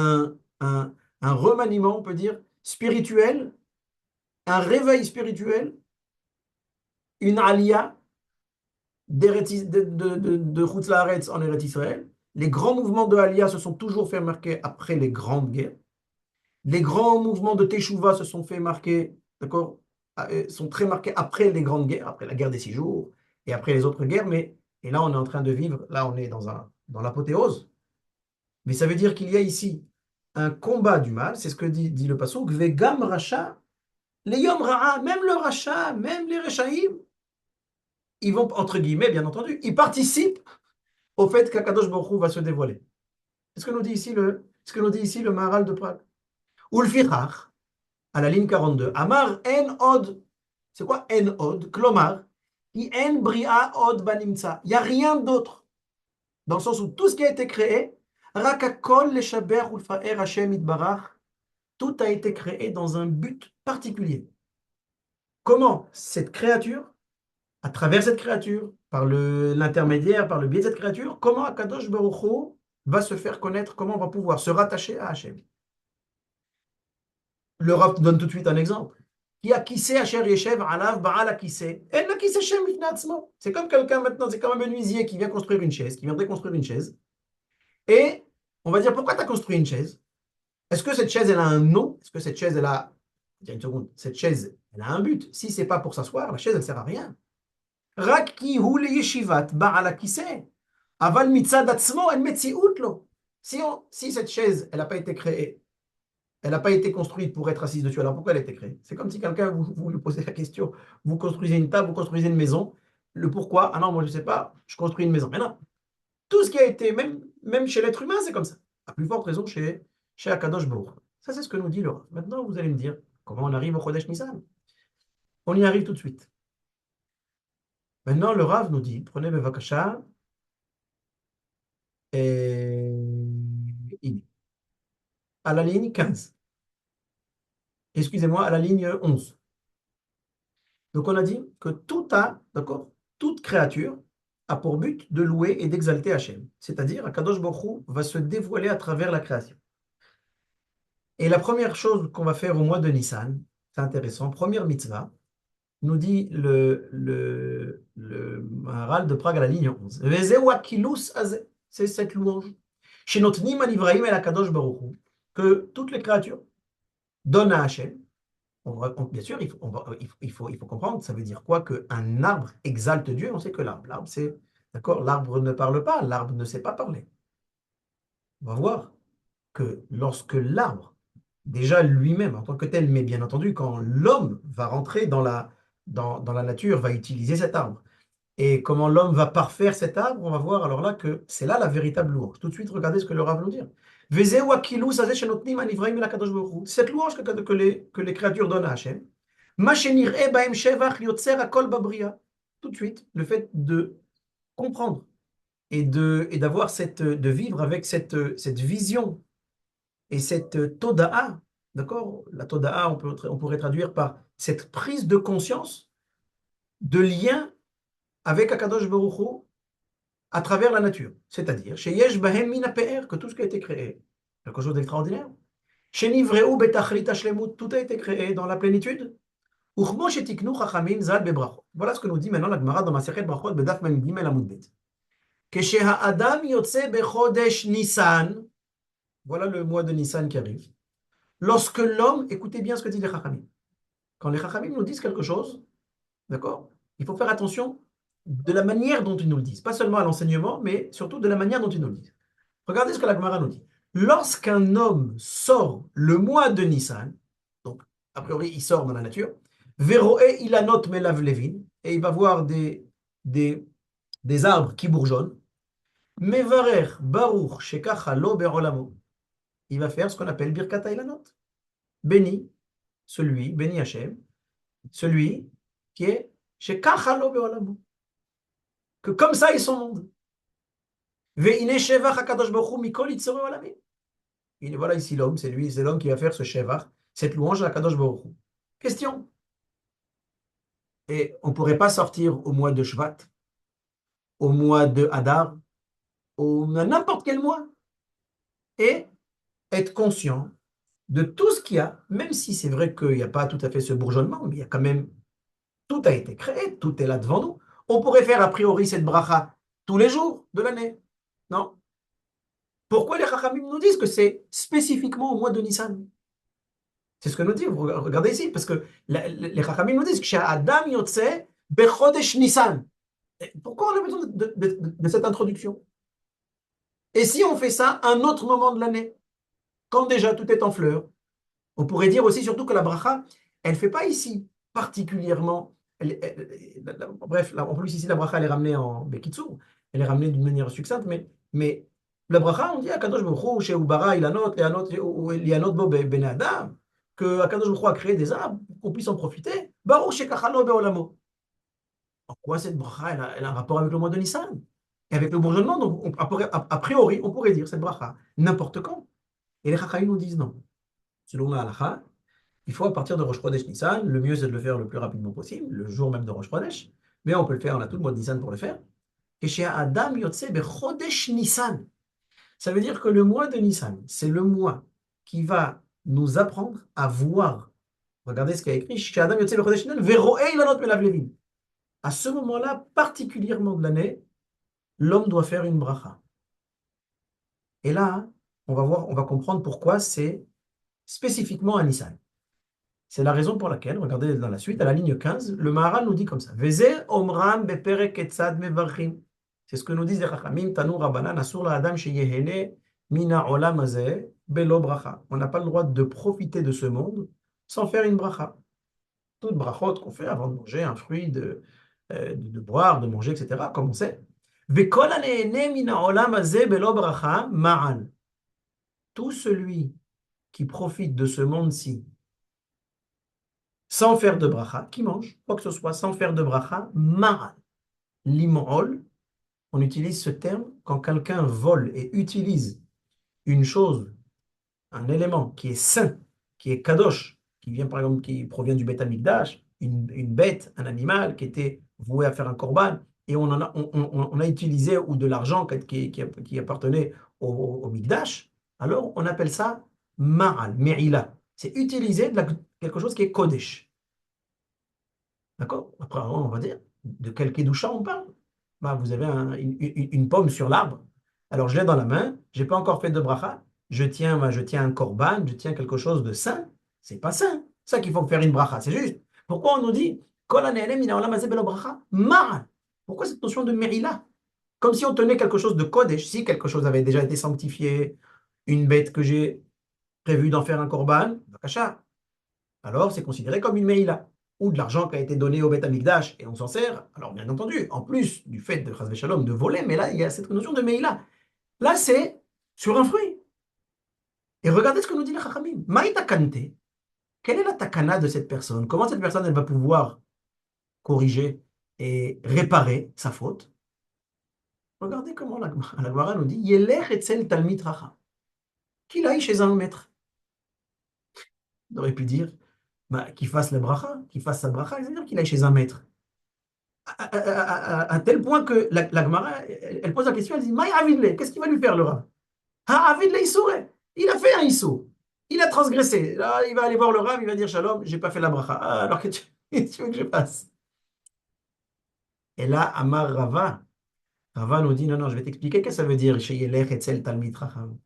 un remaniement, on peut dire, spirituel, un réveil spirituel, une alia de Chutz La'aretz en Eretz Israël. Les grands mouvements de Aliyah se sont toujours fait marquer après les grandes guerres. Les grands mouvements de Teshuvah se sont fait marquer, d'accord, sont très marqués après les grandes guerres, après la guerre des 6 jours et après les autres guerres. Et là, on est en train de vivre, là, on est dans l'apothéose. Mais ça veut dire qu'il y a ici un combat du mal, c'est ce que dit le pasuk, Vegam Racha, les Yom Ra'a, même le Racha, même les Rechaïm, ils vont, entre guillemets, bien entendu, ils participent au fait qu'Akadosh Baruch Hu va se dévoiler. C'est ce que nous dit ici le Maharal de Prague. Ulfichach, à la ligne 42, Amar en od, c'est quoi en od? Klomar, i en bria od banimtsa. Il n'y a rien d'autre. Dans le sens où tout ce qui a été créé Rak hakol leshaber ulfa'er Hashem itbarach. Tout a été créé dans un but particulier. Comment cette créature, à travers cette créature, par l'intermédiaire, par le biais de cette créature, comment Akadosh Baruch Hu va se faire connaître, comment on va pouvoir se rattacher à Hachem. Le Rav donne tout de suite un exemple. Qui a kissé Asher Yeshev Alav Baal a kissé. Elle n'a kissé Shem Ifnatzmo. C'est comme quelqu'un maintenant, c'est comme un menuisier qui vient construire une chaise, qui viendrait construire une chaise. Et on va dire, pourquoi tu as construit une chaise? Est-ce que cette chaise, elle a un nom? Est-ce que cette chaise, elle a... Tiens une seconde. Cette chaise, elle a un but. Si c'est pas pour s'asseoir, la chaise, elle sert à rien. Rak ki hu le yeshivat Baal a kissé. Aval mitzad atzmo el metziut lo. Si cette chaise, elle n'a pas été créée, elle n'a pas été construite pour être assise dessus. Alors pourquoi elle a été créée? C'est comme si quelqu'un vous lui posez la question. Vous construisez une table, vous construisez une maison. Le pourquoi? Ah non, moi je ne sais pas, je construis une maison. Mais non. Tout ce qui a été, même chez l'être humain, c'est comme ça. À plus forte raison chez Akadosh Baruch. Ça, c'est ce que nous dit le Rav. Maintenant, vous allez me dire comment on arrive au Chodesh Nissan. On y arrive tout de suite. Maintenant, le Rav nous dit, prenez Bevakasha et à la ligne 15. Excusez-moi, à la ligne 11. Donc on a dit que d'accord, toute créature a pour but de louer et d'exalter Hachem. C'est-à-dire, Akadosh Baruch Hu va se dévoiler à travers la création. Et la première chose qu'on va faire au mois de Nissan, c'est intéressant, première mitzvah, nous dit le Maharal de Prague à la ligne 11. Vezeu akilus azeh. C'est cette louange. Shenotnim anivraim el Akadosh Baruch Hu, que toutes les créatures donnent à Hachem. Bien sûr, il faut comprendre, ça veut dire quoi? Qu'un arbre exalte Dieu, on sait que l'arbre, c'est, d'accord, l'arbre ne parle pas, l'arbre ne sait pas parler. On va voir que lorsque l'arbre, déjà lui-même en tant que tel, mais bien entendu, quand l'homme va rentrer dans la nature, va utiliser cet arbre, et comment l'homme va parfaire cet arbre, on va voir alors là que c'est là la véritable louange. Tout de suite, regardez ce que le Rav veut nous dire. Cette louange que les créatures donnent à Hachem, tout de suite, le fait de comprendre et d'avoir de vivre avec cette vision et cette toda'a, d'accord? La toda'a, on pourrait traduire par cette prise de conscience de lien avec Akadosh Baruch Hu à travers la nature. C'est-à-dire, chez Yesh Bahem Mina Pe'er, que tout ce qui a été créé, quelque chose d'extraordinaire. Chez Nivreu Betachlit Hashlemut, tout a été créé dans la plénitude. Uchmo Shetiknu Chachamim Zal Bebrachot. Voilà ce que nous dit maintenant la Gemara dans Masechet Brachot Bedaf Mem Gimel Amud Bet. Kesheha Adam Yotze Bechodesh Nissan. Voilà le mois de Nissan qui arrive. Lorsque l'homme, écoutez bien ce que dit les Chachamim. Quand les Chachamim nous disent quelque chose, d'accord, il faut faire attention de la manière dont ils nous le disent. Pas seulement à l'enseignement, mais surtout de la manière dont ils nous le disent. Regardez ce que la Gemara nous dit. Lorsqu'un homme sort le mois de Nissan, donc a priori il sort dans la nature, Veroé ilanot melav levin, et il va voir des arbres qui bourgeonnent, Mevarer baruch shekacha lo berolamo, il va faire ce qu'on appelle birkat ilanot. Béni, béni Hachem, celui qui est shekacha lo berolamo, que comme ça est son monde. Ve'ine shevach hakadosh baruch hu mikol yitzorei olamim. Et voilà ici l'homme, c'est l'homme qui va faire ce shevach, cette louange à Kadosh Baruch Hu. Question. Et on ne pourrait pas sortir au mois de Shvat, au mois de Hadar, à n'importe quel mois, et être conscient de tout ce qu'il y a, même si c'est vrai qu'il n'y a pas tout à fait ce bourgeonnement, mais il y a quand même, tout a été créé, tout est là devant nous. On pourrait faire a priori cette bracha tous les jours de l'année. Non. Pourquoi les Chachamim nous disent que c'est spécifiquement au mois de Nissan? C'est ce que nous dit, regardez ici, parce que les Chachamim nous disent que chez Adam Yotze Bechodesh Nissan. Pourquoi on a besoin de cette introduction? Et si on fait ça à un autre moment de l'année, quand déjà tout est en fleurs, on pourrait dire aussi surtout que la bracha, elle ne fait pas ici particulièrement. Bref, en plus ici la bracha elle est ramenée en Bekitsur, elle est ramenée d'une manière succincte, mais la bracha on dit à Kadosh Baruch Hu, chez Ubara, Lianot Bo Ben Adam, que Akadosh Baruch Hu a créé des arbres pour qu'on puisse en profiter. Baruch Shekachalo Beolamo. En quoi cette bracha elle a un rapport avec le mois de Nissan? Et avec le bourgeonnement, donc, a priori, on pourrait dire cette bracha n'importe quand. Et les Chachamim nous disent non. Selon la halakha, il faut à partir de Rosh Chodesh Nissan, le mieux c'est de le faire le plus rapidement possible, le jour même de Rosh Chodesh, mais on peut le faire, on a tout le mois de Nissan pour le faire. Et chez Adam Yotse Chodesh Nissan, ça veut dire que le mois de Nissan, c'est le mois qui va nous apprendre à voir. Regardez ce qu'il y a écrit chez Adam Yotse Chodesh Nissan, Veroei Lanot Melav Levin. À ce moment-là, particulièrement de l'année, l'homme doit faire une bracha. Et là, on va voir, on va comprendre pourquoi c'est spécifiquement à Nissan. C'est la raison pour laquelle, regardez dans la suite, à la ligne 15, le Maharal nous dit comme ça. Veze omram beperek etzad mevarchim. C'est ce que nous disent les Chachamim, Tanu Rabbanan, Asur la Adam sheyehene mina olam hazeh belo bracha. On n'a pas le droit de profiter de ce monde sans faire une bracha. Toute brachot qu'on fait avant de manger un fruit, de boire, de manger, etc., comme on sait. Vekol hanehene mina olam hazeh belo bracha ma'al. Tout celui qui profite de ce monde-ci sans faire de bracha, qui mange, quoi que ce soit, sans faire de bracha, maral. L'imol, on utilise ce terme quand quelqu'un vole et utilise une chose, un élément qui est saint, qui est kadosh, qui vient par exemple, qui provient du Beth Amikdash, une bête, un animal qui était voué à faire un korban, et on a utilisé, ou de l'argent qui appartenait au Mikdash, alors on appelle ça maral, merila. C'est utiliser quelque chose qui est kodesh. D'accord? Après, on va dire, de quel kedusha on parle? Bah, vous avez une pomme sur l'arbre. Alors, je l'ai dans la main, je n'ai pas encore fait de bracha. Je tiens un korban, je tiens quelque chose de saint. C'est pas saint. C'est ça qu'il faut faire une bracha, c'est juste. Pourquoi on nous dit, Kol hane'elem min ha'olam hazeh belo bracha? Ma'al. Pourquoi cette notion de merila? Comme si on tenait quelque chose de kodesh, si quelque chose avait déjà été sanctifié, une bête que j'ai prévu d'en faire un korban, bakasha, alors c'est considéré comme une meïla, ou de l'argent qui a été donné au Beth Amikdash et on s'en sert. Alors bien entendu, en plus du fait de Chas Shalom de voler, mais là il y a cette notion de meïla. Là c'est sur un fruit. Et regardez ce que nous dit le Chachamim. Maïta kante. Quelle est la takana de cette personne? Comment cette personne elle va pouvoir corriger et réparer sa faute? Regardez comment la Gemara nous dit Yelech etzel talmid racham. Qu'il aille chez un maître. On aurait pu dire bah, qu'il fasse la bracha, qu'il fasse sa bracha, c'est-à-dire qu'il aille chez un maître. À tel point que la Gemara, elle pose la question, elle dit, Maï Avidle, qu'est-ce qu'il va lui faire le Rav? Ah, Avidle Issoure, il a fait un Issou, il a transgressé. Là, il va aller voir le Rav, il va dire, Shalom, j'ai pas fait la bracha. Ah, alors que tu veux que je fasse? Et là, Amar Rava, Rava nous dit, non, non, je vais t'expliquer qu'est-ce que ça veut dire chez Yelech Etzel Talmid Chacham.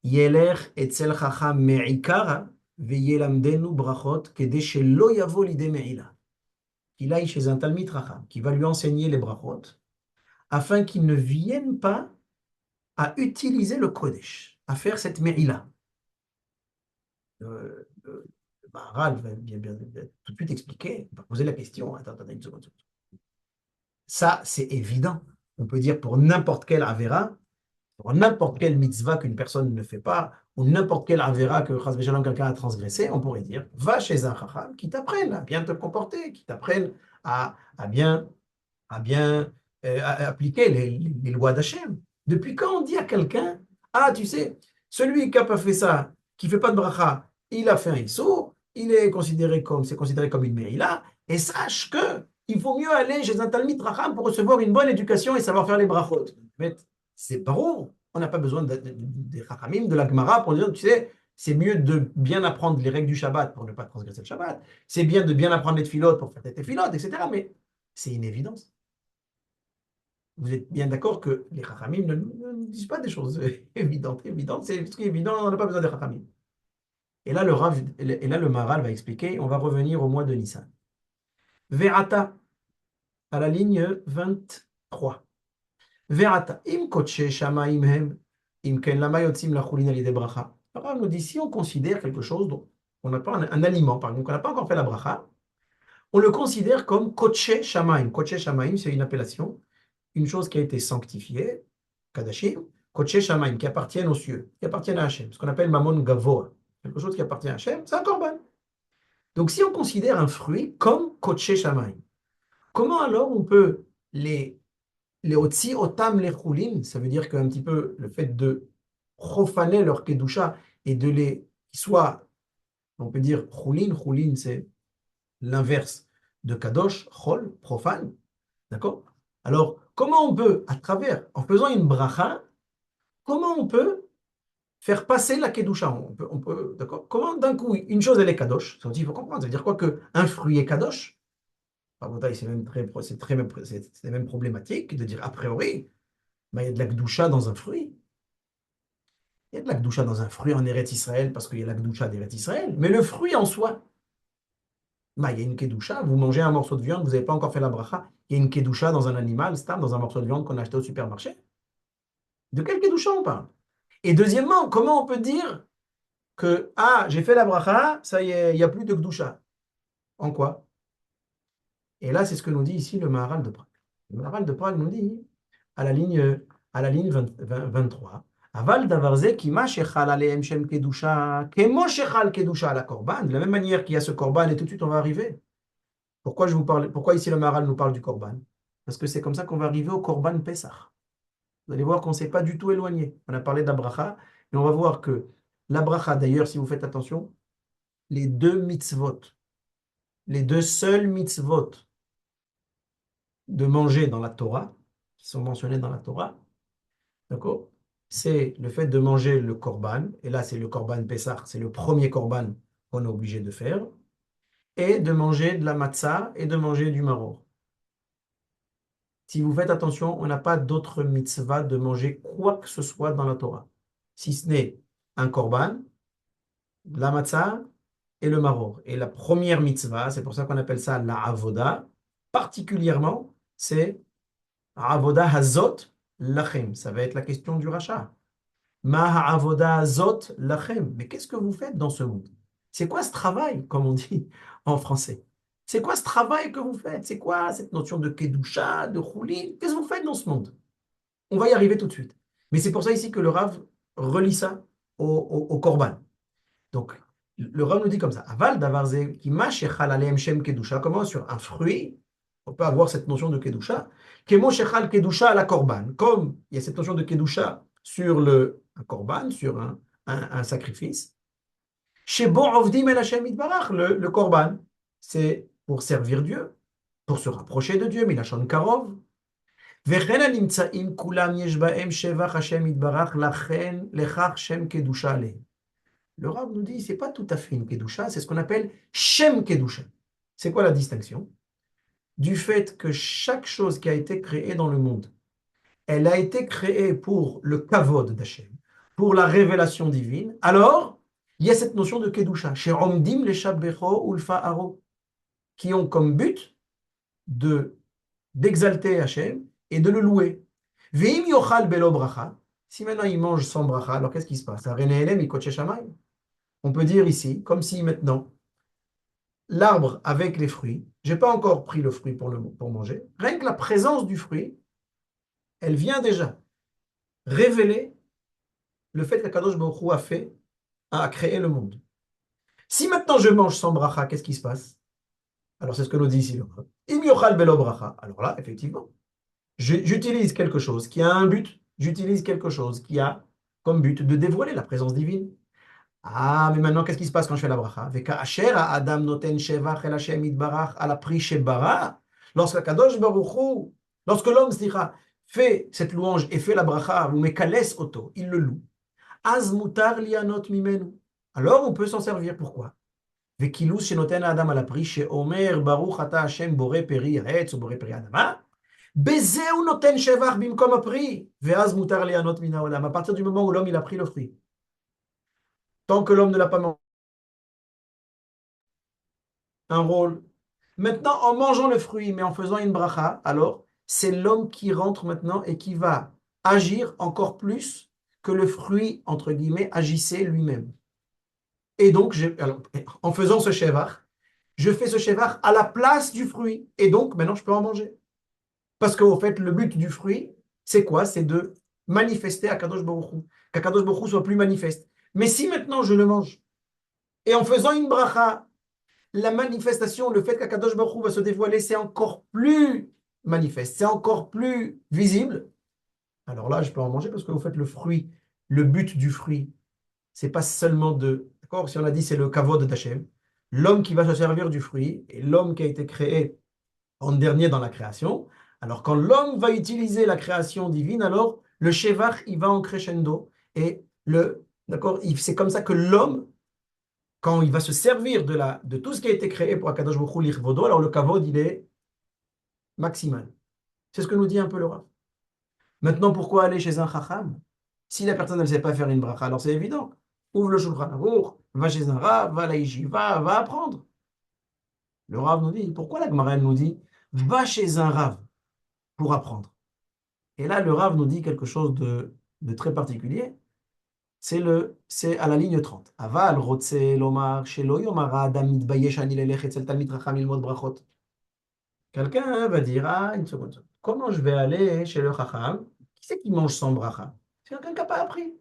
Yelech Etzel Chacham Me'ikara, veyelamdenu brachot, kede shelo yavo lide me'ila. Qu'il aille chez un Talmid Chacham, qui va lui enseigner les brachot, afin qu'il ne vienne pas à utiliser le Kodesh, à faire cette Me'ila. Le Maharal va bien tout de suite expliquer, il va poser la question. Attends, une seconde. Ça, c'est évident. On peut dire pour n'importe quel Avera, pour n'importe quelle mitzvah qu'une personne ne fait pas, ou n'importe quel Avera que quelqu'un a transgressé, on pourrait dire va chez un Chacham qui t'apprenne à bien te comporter, qui t'apprenne à bien à appliquer les lois d'Hachem. Depuis quand on dit à quelqu'un, ah, tu sais, celui qui n'a pas fait ça, qui ne fait pas de bracha, il a fait un issour, c'est considéré comme une mérila, et sache que il vaut mieux aller chez un Talmid Racham pour recevoir une bonne éducation et savoir faire les brachot. Mais c'est parou. On n'a pas besoin des Rachamim, de la Gemara pour dire, tu sais, c'est mieux de bien apprendre les règles du Shabbat pour ne pas transgresser le Shabbat. C'est bien de bien apprendre les tefilot pour faire tes tefilot, etc. Mais c'est une évidence. Vous êtes bien d'accord que les Chachamim ne disent pas des choses évidentes. Évidentes, c'est ce qui est évident, on n'a pas besoin des Chachamim. Et là, le Maharal va expliquer, on va revenir au mois de Nissan. Verata, à la ligne 23. Verata, im koche shamaim hem, im ken lama yotzim lachulin alide bracha. Alors, on nous dit, si on considère quelque chose, dont on n'a pas un aliment, par exemple, qu'on n'a pas encore fait la bracha, on le considère comme koche shamaim. Koche shamaim, c'est une appellation, une chose qui a été sanctifiée, Kadashim, Kodesh Shamaim, qui appartiennent aux cieux, qui appartiennent à Hachem, ce qu'on appelle Mammon Gavoa. Quelque chose qui appartient à Hachem, c'est un korban. Donc si on considère un fruit comme Kodesh Shamaim, comment alors on peut les les otsi otam les choulin, ça veut dire qu'un petit peu le fait de profaner leur kedusha et de les, qu'ils soient, on peut dire choulin, choulin c'est l'inverse de kadosh, chol, profane, d'accord? Alors, comment on peut, à travers, en faisant une bracha, comment on peut faire passer la kedusha? D'accord? Comment d'un coup, une chose elle est kadosh, ça aussi il faut comprendre, ça veut dire quoi qu'un fruit est kadosh? Rabotai, c'est même problématique de dire a priori, bah, il y a de la kedusha dans un fruit. Il y a de la kedusha dans un fruit en Eretz Israël parce qu'il y a la kedusha d'Eretz Israël, mais le fruit en soi, bah, il y a une kedusha, vous mangez un morceau de viande, vous n'avez pas encore fait la bracha, il y a une kedusha dans un animal, dans un morceau de viande qu'on a acheté au supermarché. De quelle kedusha on parle? Et deuxièmement, comment on peut dire que, ah, j'ai fait la bracha, ça y est, il n'y a plus de kedusha? En quoi? Et là, c'est ce que nous dit ici le Maharal de Prague. Le Maharal de Prague nous dit, à la ligne, à la ligne 23, Aval davarze kima shechal aleem shem kedusha, kemo shechal kedusha à la korban, de la même manière qu'il y a ce korban, et tout de suite on va arriver. Pourquoi je vous parle, pourquoi ici le Maharal nous parle du korban? Parce que c'est comme ça qu'on va arriver au korban Pessah. Vous allez voir qu'on ne s'est pas du tout éloigné. On a parlé de la bracha, et on va voir que la bracha, d'ailleurs, si vous faites attention, les deux mitzvot, les deux seuls mitzvot de manger dans la Torah, qui sont mentionnés dans la Torah, d'accord? C'est le fait de manger le korban, et là c'est le korban Pessah, c'est le premier korban qu'on est obligé de faire, et de manger de la matzah et de manger du maror. Si vous faites attention, on n'a pas d'autre mitzvah de manger quoi que ce soit dans la Torah, si ce n'est un korban, la matzah et le maror. Et la première mitzvah, c'est pour ça qu'on appelle ça la avoda, particulièrement, c'est avoda hazot lachem. Ça va être la question du rachat. Ma avoda hazot lachem. Mais qu'est-ce que vous faites dans ce monde? C'est quoi ce travail, comme on dit en français? C'est quoi ce travail que vous faites? C'est quoi cette notion de kedusha, de choulin? Qu'est-ce que vous faites dans ce monde? On va y arriver tout de suite. Mais c'est pour ça ici que le Rav relie ça au korban. Donc, le Rav nous dit comme ça, Aval davarze qui mashechal aleem shem kedusha, comment sur un fruit, on peut avoir cette notion de kedusha, kemo shechal kedusha à la korban, comme il y a cette notion de kedusha sur un korban, sur un sacrifice, shebo ovdim el Hashem itbarach, le korban, c'est pour servir Dieu, pour se rapprocher de Dieu, milachon karov, וכן הנמצאים כולם יש בהם שבח השם יתברך לכך שם קדושה עליהם. Le Rav nous dit, c'est pas tout à fait une Kedusha, c'est ce qu'on appelle Shem Kedusha. C'est quoi la distinction? Du fait que chaque chose qui a été créée dans le monde, elle a été créée pour le kavod d'Hashem, pour la révélation divine. Alors, il y a cette notion de Kedusha, chez Omdim le Shabbecho ou le Fa'aro, qui ont comme but de d'exalter Hachem et de le louer. Veim yochal belo bracha. Si maintenant il mange sans bracha, alors qu'est-ce qui se passe? On peut dire ici, comme si maintenant, l'arbre avec les fruits, je n'ai pas encore pris le fruit pour manger, rien que la présence du fruit, elle vient déjà révéler le fait qu'Akadosh Baruch Hu a créé le monde. Si maintenant je mange sans bracha, qu'est-ce qui se passe? Alors c'est ce que nous dit ici le Rav. Im yochal belo bracha. Alors là, effectivement, j'utilise quelque chose qui a un but, j'utilise quelque chose qui a comme but de dévoiler la présence divine. Ah, mais maintenant, qu'est-ce qui se passe quand je fais la bracha? Veka'asher Adam noten shevach el Hashem itbarach ala pri shebara. Lorsque Kadosh Baruch Hu, lorsque l'homme fait cette louange et fait la bracha, ou mekales oto, il le loue. Az mutar lianot mimenu. Alors on peut s'en servir. Pourquoi? Vekilus shenoten Adam ala pri sheomer baruch ata Hashem boré peri haetz ou boré peri adama. Bezeu noten shevach bimkom apri. Veaz mutar lianot mina olam. À partir du moment où l'homme il a pris le fruit. Tant que l'homme ne l'a pas mangé, un rôle. Maintenant, en mangeant le fruit, mais en faisant une bracha, alors, c'est l'homme qui rentre maintenant et qui va agir encore plus que le fruit, entre guillemets, agissait lui-même. Et donc, en faisant ce shevach, je fais ce shevach à la place du fruit. Et donc, maintenant, je peux en manger. Parce qu'au fait, le but du fruit, c'est quoi? C'est de manifester à Kadosh Baruch Hu, qu'Akadosh Baruch Hu soit plus manifeste. Mais si maintenant je le mange, et en faisant une bracha, la manifestation, le fait qu'Akadosh Baruch Hu va se dévoiler, c'est encore plus manifeste, c'est encore plus visible. Alors là, je peux en manger parce que vous faites le fruit, le but du fruit, c'est pas seulement de, d'accord? Si on a dit c'est le kavod d'Hachem, l'homme qui va se servir du fruit et l'homme qui a été créé en dernier dans la création. Alors quand l'homme va utiliser la création divine, alors le shevach, il va en crescendo et d'accord, c'est comme ça que l'homme, quand il va se servir de tout ce qui a été créé pour Akadosh Baruch Hu l'irvodo, alors le kavod, il est maximal. C'est ce que nous dit un peu le Rav. Maintenant, pourquoi aller chez un chacham? Si la personne ne sait pas faire une bracha, alors c'est évident. Ouvre le Shulchan Aruch, va chez un Rav, va à la yeshiva, va apprendre. Le Rav nous dit, pourquoi la Gemara elle nous dit, va chez un Rav pour apprendre? Et là, le Rav nous dit quelque chose de très particulier. C'est à la ligne 30. Aval, rotse, lomar, shelo yomar adam mitbayesh ani lelech etzel talmid chacham ilmod brachot. Quelqu'un va dire, ah, une seconde, comment je vais aller chez le chacham? Qui c'est qui mange sans bracha? C'est quelqu'un qui n'a pas appris.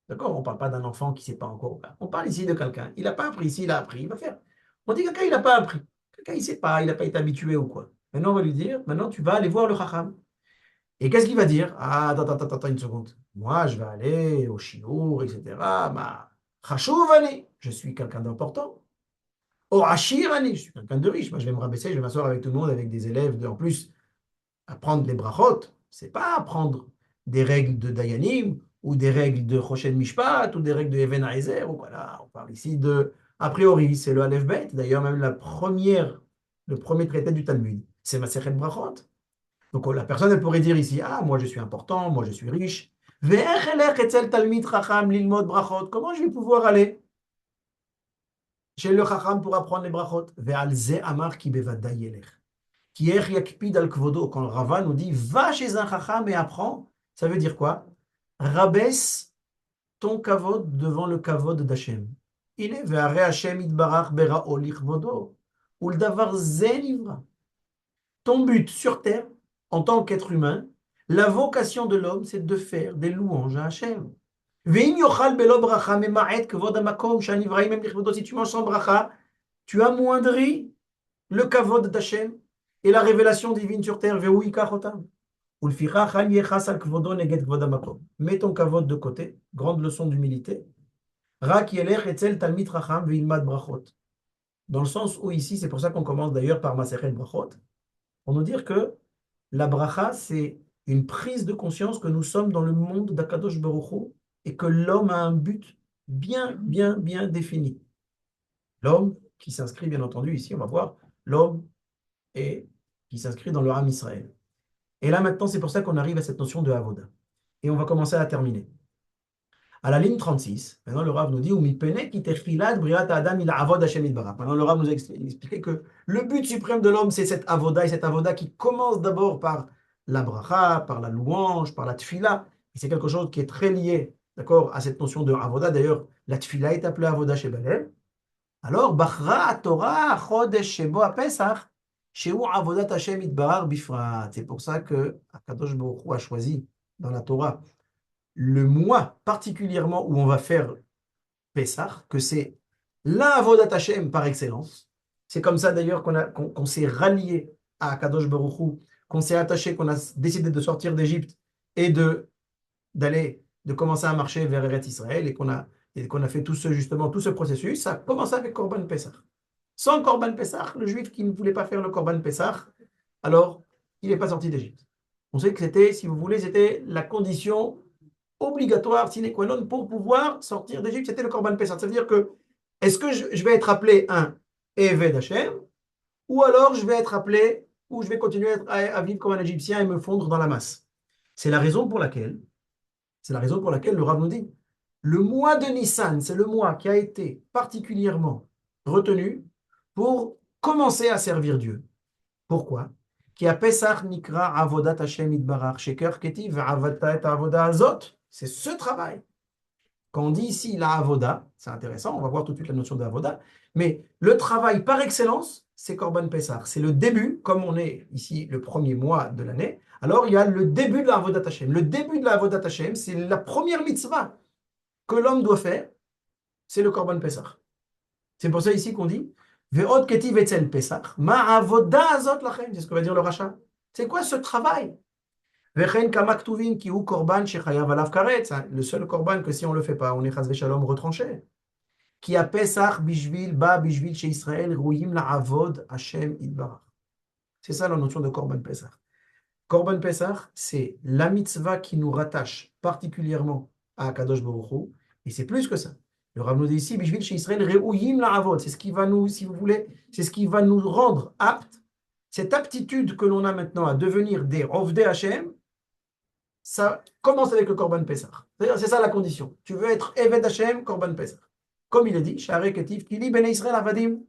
D'accord? On ne parle pas d'un enfant qui ne sait pas encore. On parle ici de quelqu'un. Il n'a pas appris. S'il a appris, il va faire. On dit quelqu'un, il n'a pas appris. Quelqu'un, il ne sait pas, il n'a pas été habitué ou quoi. Maintenant, on va lui dire, maintenant, tu vas aller voir le chacham. Et qu'est-ce qu'il va dire? Ah, attends, une seconde. Moi, je vais aller au chiour, etc. Ma chachouv ani, je suis quelqu'un d'important. Au hachir ani, je suis quelqu'un de riche. Moi, je vais me rabaisser, je vais m'asseoir avec tout le monde, avec des élèves. En plus, apprendre les brachot, c'est pas apprendre des règles de Dayanim, ou des règles de Choshen Mishpat, ou des règles de Even Haezer, ou voilà. On parle ici de, a priori, c'est le Aleph Bet. D'ailleurs, même le premier traité du Talmud, c'est Masechet Brachot. Donc la personne, elle pourrait dire ici, ah, moi je suis important, moi je suis riche. Comment je vais pouvoir aller chez le Chacham pour apprendre les brachot? Quand le Rava nous dit, va chez un Chacham et apprends, ça veut dire quoi? Rabaisse ton kavod devant le kavod d'Hachem. Il est ve'are Hashem itbarach bera'o lichvodo. Uldavar ze nivra. Ton but sur terre, en tant qu'être humain, la vocation de l'homme, c'est de faire des louanges à Hachem. Si tu manges sans bracha, tu amoindris le kavod d'Hachem et la révélation divine sur terre. Mets ton kavod de côté, grande leçon d'humilité. Dans le sens où ici, c'est pour ça qu'on commence d'ailleurs par Masechet Brachot, pour nous dire que la bracha, c'est une prise de conscience que nous sommes dans le monde d'Akadosh Baruch Hu et que l'homme a un but bien défini. L'homme qui s'inscrit, bien entendu, ici, on va voir, l'homme et qui s'inscrit dans le Ham Israël. Et là, maintenant, c'est pour ça qu'on arrive à cette notion de Avoda. Et on va commencer à terminer. À la ligne 36, maintenant le Rav nous dit maintenant le Rav nous a expliqué que le but suprême de l'homme, c'est cette avoda, et cette avoda qui commence d'abord par la bracha, par la louange, par la tfila. Et c'est quelque chose qui est très lié, d'accord, à cette notion de avoda. D'ailleurs, la tfila est appelée avoda chez Balel. Alors, Bachra Torah Chodesh Shebo Pesach, Sheu Avodat Hashem Itbarar Bifrat. C'est pour ça que Akadosh Baruch Hu a choisi dans la Torah le mois particulièrement où on va faire Pessah, que c'est la Avodat Hashem par excellence. C'est comme ça d'ailleurs qu'on s'est rallié à Kadosh Baruch Hu, qu'on s'est attaché, qu'on a décidé de sortir d'Égypte et de commencer à marcher vers Eretz Israël et qu'on a fait justement tout ce processus. Ça a commencé avec Korban Pessah. Sans Korban Pessah, le juif qui ne voulait pas faire le Korban Pessah, alors il n'est pas sorti d'Égypte. On sait que c'était, si vous voulez, c'était la condition obligatoire, sine qua non, pour pouvoir sortir d'Égypte, c'était le Korban Pessah. Ça veut dire que, est-ce que je vais être appelé un Eved Hashem, ou alors je vais être appelé, ou je vais continuer à vivre comme un Égyptien et me fondre dans la masse? C'est la raison pour laquelle, le Rav nous dit, le mois de Nissan, c'est le mois qui a été particulièrement retenu pour commencer à servir Dieu. Pourquoi? Qui a Pesach Nikra Avodat Hashem Itbarach Sheker Ketiv Avata et Avoda Azot. C'est ce travail. Quand on dit ici la Avoda, c'est intéressant, on va voir tout de suite la notion de Avoda, mais le travail par excellence, c'est Korban Pessah. C'est le début, comme on est ici le premier mois de l'année, alors il y a le début de la Avodat Hashem. Le début de la Avodat Hashem, c'est la première mitzvah que l'homme doit faire, c'est le Korban Pessah. C'est pour ça ici qu'on dit Ve'od ketiv etzel Pesach, ma avoda azot lachem. C'est ce que va dire le rachat. C'est quoi ce travail? Vechen kama ktuvim ki hu korban shechayav alav karetz. Le seul korban que si on ne le fait pas, on est chas v'shalom retranché. Qui a Pesach bishvil ba bishvil chez Israël rouyim la avod Hashem idbarach. C'est ça la notion de korban Pesach. Korban Pesach, c'est la mitzvah qui nous rattache particulièrement à Kadosh Baruch Hu, et c'est plus que ça. Le Rav nous dit ici, bishvil chez Israël rouyim la avod. C'est ce qui va nous, si vous voulez, c'est ce qui va nous rendre aptes. Cette aptitude que l'on a maintenant à devenir des Ovdei Hashem, ça commence avec le Korban Pesach. C'est ça la condition. Tu veux être Eved Hashem, Korban Pesach. Comme il est dit, Sha'arei Ketiv, Kili Bnei Israël Avadim,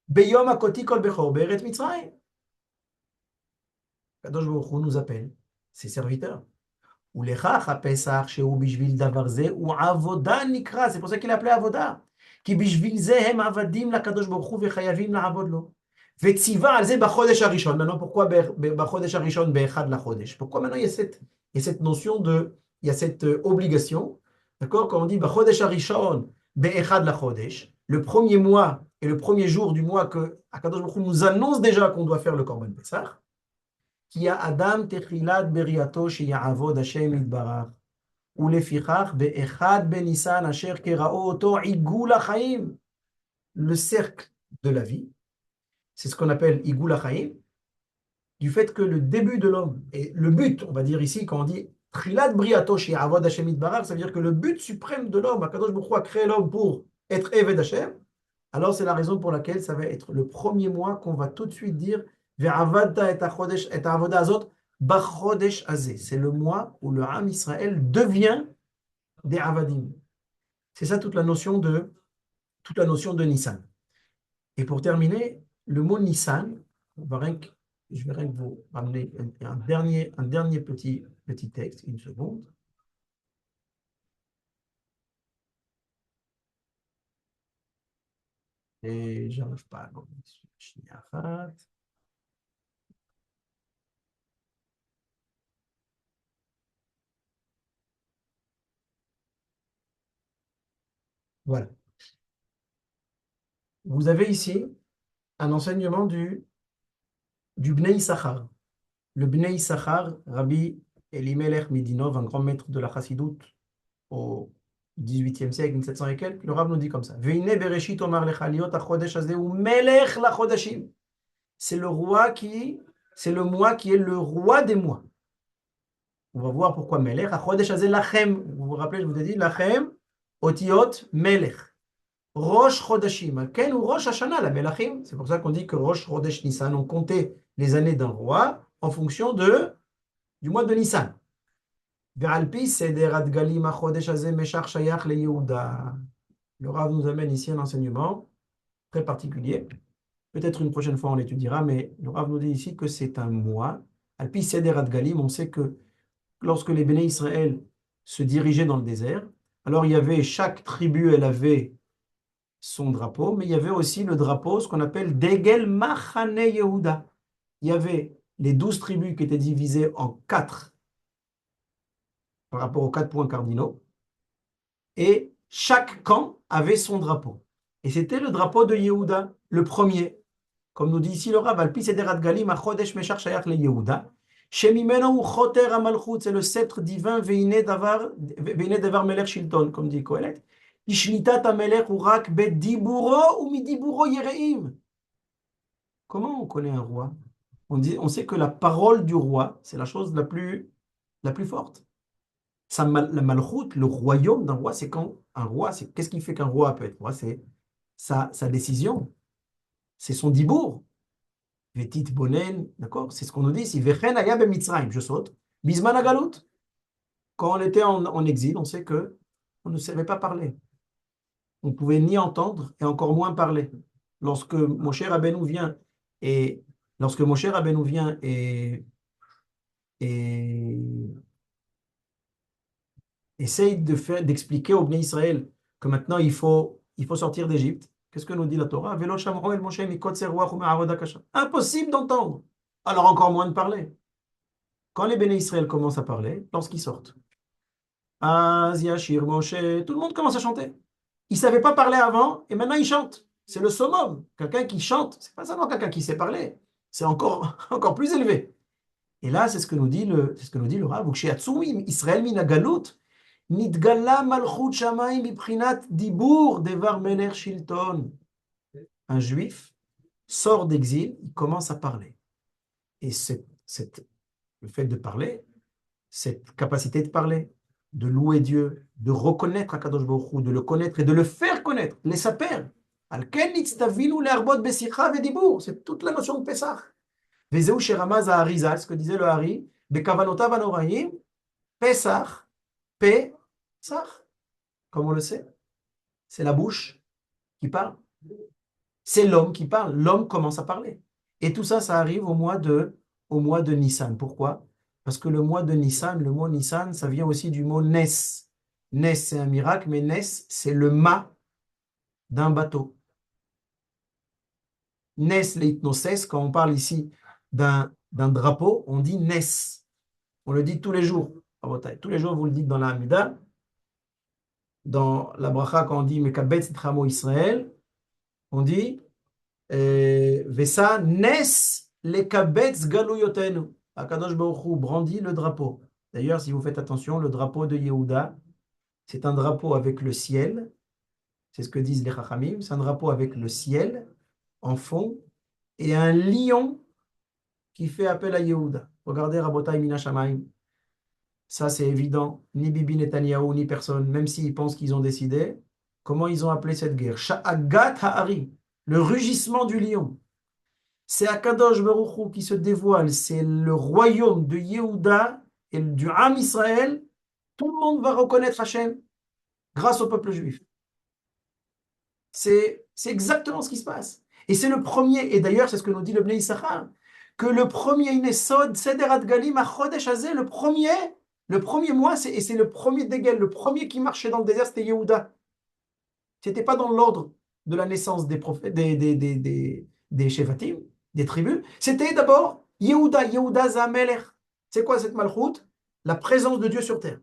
Beyom Akoti Kol Bechor, Be'eret Mitzrayim. Kadosh Baruch Hu nous appelle ses serviteurs. Ou Lechach HaPesach, Shehu Bishvil Davar Ze, ou Avoda Nikra, c'est pour ça qu'il est appelé Avoda. Ki Bishvil Ze Hem Avadim la Kadosh Baruch Hu Vechayavim la Avod Lo. Vetziva Al Ze Bachodesh HaRishon. Maintenant, pourquoi Bachodesh HaRishon Be'echad la Chodesh? Pourquoi maintenant il y a cette notion de, il y a cette obligation, d'accord? Quand on dit Bachodesh HaRishon Be'echad la Chodesh, le premier mois et le premier jour du mois que Akadosh Baruch Hu nous annonce déjà qu'on doit faire le Korban Pesach, qui a Adam Techilat Beriato Sheya'avod Hashem Yitbarach, ou Lefichach Be'echad Benisan Asher Kerao Oto Igul HaChaim, le cercle de la vie, c'est ce qu'on appelle Igul HaChaim, du fait que le début de l'homme, et le but, on va dire ici, quand on dit Trilat Briato Sheya'avod Hashem Yitbarach, ça veut dire que le but suprême de l'homme, Akadosh Baruch Hu a créé l'homme pour être Eved Hashem, alors c'est la raison pour laquelle ça va être le premier mois qu'on va tout de suite dire Ve'avadta et avoda azot bachodesh azeh. C'est le mois où le Ham Israël devient des avadim. C'est ça toute la notion de Nissan. Et pour terminer, le mot Nissan, je vais rien que vous ramener un dernier petit texte, une seconde. Et j'arrive pas à voilà. Vous avez ici un enseignement du Bnei Issachar. Le Bnei Issachar, Rabbi Elimelech Midinov, un grand maître de la Chassidoute au XVIIIe siècle, 1700 et quelques, le Rav nous dit comme ça. Veine bereshit omar lecha liot hachodesh hazeh hu melech lachodashim. C'est le mois qui est le roi des mois. On va voir pourquoi melech hachodesh hazeh lachem. Vous vous rappelez, je vous ai dit lachem otiot melech. Rosh chodashim. Ken ou Rosh Hashanah la melachim. C'est pour ça qu'on dit que Rosh Chodesh Nissan, on comptait les années d'un roi en fonction du mois de Nissan. Le Rav nous amène ici un enseignement très particulier. Peut-être une prochaine fois on l'étudiera, mais le Rav nous dit ici que c'est un mois. Alpi Seder Adgalim, on sait que lorsque les Béné Israël se dirigeaient dans le désert, alors il y avait, chaque tribu, elle avait son drapeau, mais il y avait aussi le drapeau, ce qu'on appelle Degel Machane Yehuda. Il y avait les 12 tribus qui étaient divisées en 4 par rapport aux 4 points cardinaux, et chaque camp avait son drapeau. Et c'était le drapeau de Yehuda, le premier. Comme nous dit ici le Rav, Alpi Sederat Galim, Achodesh Meshach Shayach le Yehuda, Shemimeno ou Choter Amalchut, c'est le sceptre divin, Veine Davar Melech Shilton, comme dit Kohelet. Ishlitat Amelech Urak Bediburo ou Midiburo Yereim. Comment on connaît un roi? On sait que la parole du roi, c'est la chose la plus forte. La malchoute, le royaume d'un roi, c'est quand un roi, qu'est-ce qui fait qu'un roi peut être roi? C'est sa décision, c'est son dibour. Vetit bonen, d'accord? C'est ce qu'on nous dit ici. Vechen aya b'Mitzrayim, je saute. Bisman agalut. Quand on était en exil, on sait que on ne savait pas parler. On ne pouvait ni entendre et encore moins parler. Lorsque Moshe Rabbeinu vient et essaye d'expliquer au Bnei Israël que maintenant il faut sortir d'Égypte. Qu'est-ce que nous dit la Torah? Impossible d'entendre. Alors encore moins de parler. Quand les Bnei Israël commencent à parler, lorsqu'ils sortent, Az Yashir Moshe, tout le monde commence à chanter. Ils ne savaient pas parler avant et maintenant ils chantent. C'est le summum. Quelqu'un qui chante, c'est pas seulement quelqu'un qui sait parler, c'est encore plus élevé. Et là, c'est ce que nous dit le Rav. Uksheyatsui Israël min hagalut, nitgala malchut shamayim mibchinat dibur devar melech shilton. Un juif sort d'exil, il commence à parler. Et le fait de parler, cette capacité de parler, de louer Dieu, de reconnaître Akadosh Baruch Hu, de le connaître et de le faire connaître, les saper. Al-ken nitztavinu le'arbot besicha v'dibur. C'est toute la notion de Pesach. Vezeu sheramaz ha'arizal, ce que disait le Hari, bekavanotav anoraim, Pesach, Pesach. Comme on le sait, c'est la bouche qui parle. C'est l'homme qui parle. L'homme commence à parler. Et tout ça, ça arrive au mois de Nissan. Pourquoi? Parce que le mois de Nissan, le mot Nissan, ça vient aussi du mot Nes. Nes, c'est un miracle, mais Nes, c'est le mât d'un bateau. Nes leitnoses, quand on parle ici d'un drapeau, on dit Nes. On le dit tous les jours. Tous les jours, vous le dites dans la Hamida. Dans la bracha, quand on dit Mekabetz Tramo Israël, on dit Vesa Nes lekabetz galuyotenu. Akadosh Baruch Hu brandit le drapeau. D'ailleurs, si vous faites attention, le drapeau de Yehuda, c'est un drapeau avec le ciel. C'est ce que disent les Chachamim. C'est un drapeau avec le ciel en fond et un lion qui fait appel à Yehuda. Regardez Rabotai Mina Shamayim. Ça, c'est évident. Ni Bibi Netanyahou, ni personne, même s'ils pensent qu'ils ont décidé. Comment ils ont appelé cette guerre? Sha'agat Ha'ari, le rugissement du lion. C'est Akadosh Baruch Hu qui se dévoile. C'est le royaume de Yehuda et du Ham Israël. Tout le monde va reconnaître Hachem grâce au peuple juif. C'est exactement ce qui se passe. Et c'est le premier, et d'ailleurs, c'est ce que nous dit le Bnei Issachar, que le premier Inesod, Sederat Galim, Achodesh Hazeh, le premier mois, et c'est le premier d'Egel, le premier qui marchait dans le désert, c'était Yehuda. C'était pas dans l'ordre de la naissance des prophètes, des Shevatim, des tribus. C'était d'abord Yehuda, Yehuda Zamelech. C'est quoi cette malchoute? La présence de Dieu sur terre.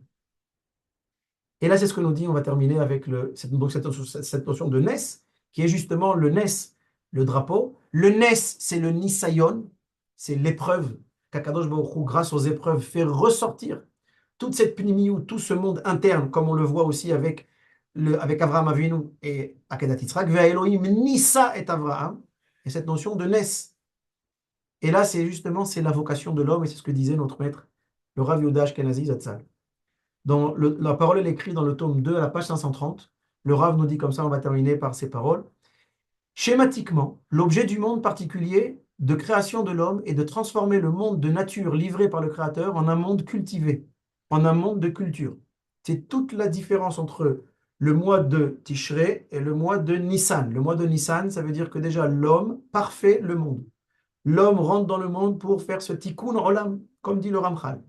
Et là, c'est ce que nous dit, on va terminer avec cette notion de Nes, qui est justement le Nes, le drapeau. Le Nes, c'est le Nisayon, c'est l'épreuve qu'Akadosh Baruch Hu, grâce aux épreuves, fait ressortir toute cette pnimiou, tout ce monde interne, comme on le voit aussi avec Avraham Avinu et Akedat Yitzhak, Ve'a Elohim Nissa et Avraham, et cette notion de Nes. Et là, c'est la vocation de l'homme, et c'est ce que disait notre maître, le Rav Yehuda Ashkenazi Zatzal. La parole est écrite dans le tome 2 à la page 530. Le Rav nous dit comme ça, on va terminer par ces paroles. Schématiquement, l'objet du monde particulier de création de l'homme est de transformer le monde de nature livré par le Créateur en un monde cultivé, en un monde de culture. C'est toute la différence entre le mois de Tishré et le mois de Nissan. Le mois de Nissan, ça veut dire que déjà l'homme parfait le monde. L'homme rentre dans le monde pour faire ce tikkun olam, comme dit le Ramchal.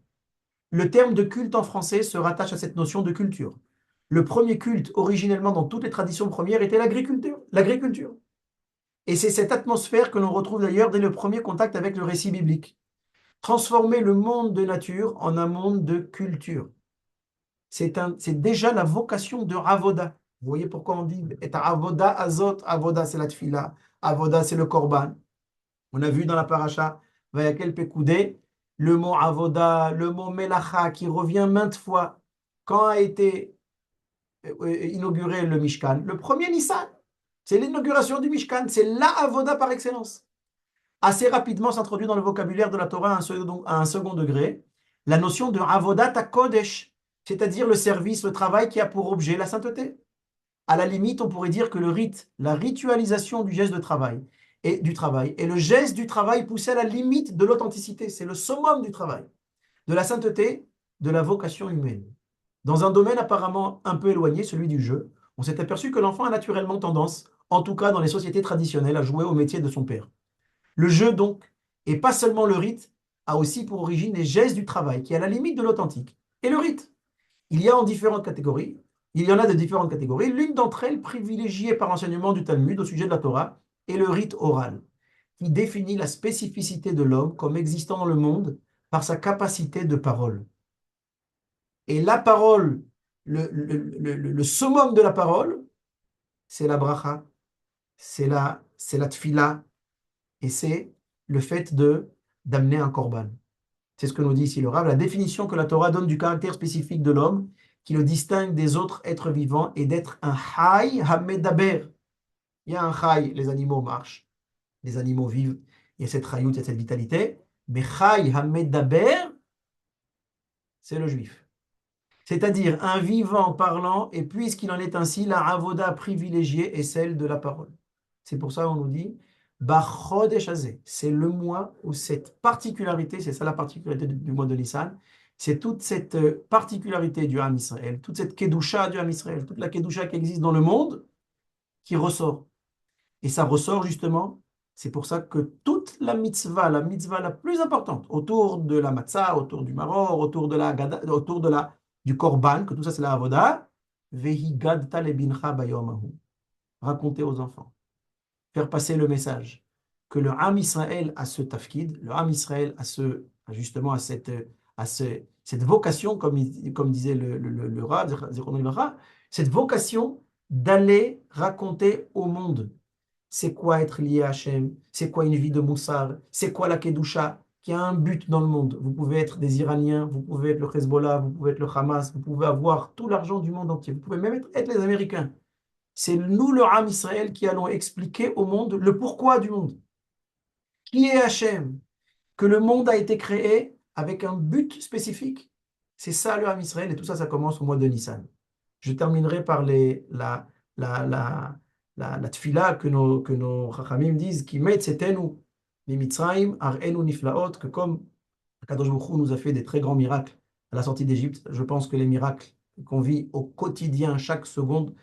Le terme de culte en français se rattache à cette notion de culture. Le premier culte, originellement dans toutes les traditions premières, était l'agriculture. Et c'est cette atmosphère que l'on retrouve d'ailleurs dès le premier contact avec le récit biblique. Transformer le monde de nature en un monde de culture. C'est déjà la vocation de Avoda. Vous voyez pourquoi on dit et Avoda Azot, Avoda c'est la tfila, Avoda c'est le korban. On a vu dans la paracha Vayakel Pekoudé le mot Avoda, le mot Melacha qui revient maintes fois. Quand a été inauguré le Mishkan? Le premier Nissan. C'est l'inauguration du Mishkan. C'est la Avoda par excellence. Assez rapidement s'introduit dans le vocabulaire de la Torah à un second degré la notion de Avodat HaKodesh, c'est-à-dire le service, le travail qui a pour objet la sainteté. À la limite, on pourrait dire que le rite, la ritualisation du geste de travail et le geste du travail poussé à la limite de l'authenticité. C'est le summum du travail, de la sainteté, de la vocation humaine. Dans un domaine apparemment un peu éloigné, celui du jeu, on s'est aperçu que l'enfant a naturellement tendance, en tout cas dans les sociétés traditionnelles, à jouer au métier de son père. Le jeu, donc, et pas seulement le rite, a aussi pour origine les gestes du travail, qui est à la limite de l'authentique. Et le rite, il y en a de différentes catégories. L'une d'entre elles, privilégiée par l'enseignement du Talmud au sujet de la Torah, est le rite oral, qui définit la spécificité de l'homme comme existant dans le monde par sa capacité de parole. Et la parole, le summum de la parole, c'est la bracha, c'est la tfila, et c'est le fait d'amener un korban. C'est ce que nous dit ici le Rav, la définition que la Torah donne du caractère spécifique de l'homme qui le distingue des autres êtres vivants et d'être un Hay Hamedaber. Il y a un Hay, les animaux marchent, les animaux vivent, il y a cette Hayout, il y a cette vitalité. Mais Hay Hamedaber, c'est le juif. C'est-à-dire un vivant parlant, et puisqu'il en est ainsi, la avoda privilégiée est celle de la parole. C'est pour ça qu'on nous dit, Bachodesh Hazeh, c'est le mois où cette particularité, c'est ça la particularité du mois de Nissan, c'est toute cette particularité du Ham Israël, toute cette Kedusha du Ham Israël, toute la Kedusha qui existe dans le monde, qui ressort. Et ça ressort justement, c'est pour ça que toute la mitzvah la plus importante, autour de la matzah, autour du maror, autour de la autour de la, du korban, que tout ça c'est la avoda, vehi gadta lebincha bayom hahu. Raconter aux enfants, faire passer le message que le Ham Israël a ce tafkid, le Ham Israël a ce, justement à cette vocation, comme disait le Rav, Zichrono Livracha, cette vocation d'aller raconter au monde c'est quoi être lié à Hachem, c'est quoi une vie de Moussar, c'est quoi la Kedusha, qui a un but dans le monde. Vous pouvez être des Iraniens, vous pouvez être le Hezbollah, vous pouvez être le Hamas, vous pouvez avoir tout l'argent du monde entier, vous pouvez même être les Américains. C'est nous, le Ham Israël, qui allons expliquer au monde le pourquoi du monde. Qui est Hachem? Que le monde a été créé avec un but spécifique. C'est ça le Ham Israël, et tout ça, ça commence au mois de Nissan. Je terminerai par la, la, la tfila que nos Chachamim disent, qui met tzetenu mitzrayim ar'enu niflaot, que comme Kadosh Baruch Hu nous a fait des très grands miracles à la sortie d'Égypte, je pense que les miracles qu'on vit au quotidien, chaque seconde,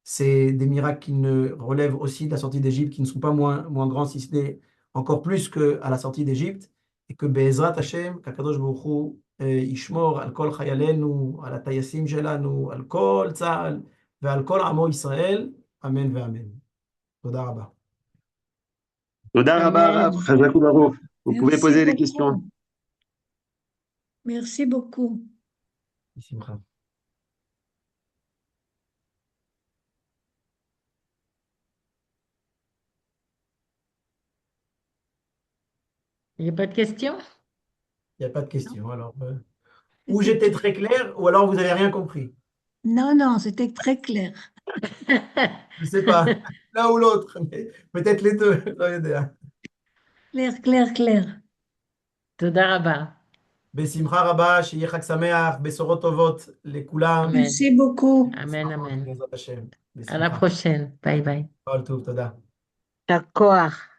c'est des miracles qui ne relèvent aussi de la sortie d'Égypte, qui ne sont pas moins grands, si ce n'est encore plus qu'à la sortie d'Égypte, et que Be'ezrat Hashem, qu'Akadosh Baruch Hu ישמור על כל חיילינו, על הטייסים שלנו, על כל צה"ל ועל כל עמו ישראל, אמן ואמן. תודה רבה. Toda Rabba, Rav, Amen. Chazak U'Baruch. Vous pouvez Merci poser les questions. beaucoup. Merci beaucoup. בשמחה. Il n'y a pas de questions? Il n'y a pas de question. Alors, ou j'étais très clair, ou alors vous n'avez rien compris. Non, non, c'était très clair. Je ne sais pas, l'un ou l'autre, mais peut-être les deux. לא יודע. Clair, clair, clair. תודה רבה. בשמחה רבה, שיהיה חג שמח, בשורות טובות לכולם. אמן. Merci beaucoup. אמן, אמן. בעזרת השם. À la בשמחה. prochaine. Bye bye. כל טוב, תודה. D'accord.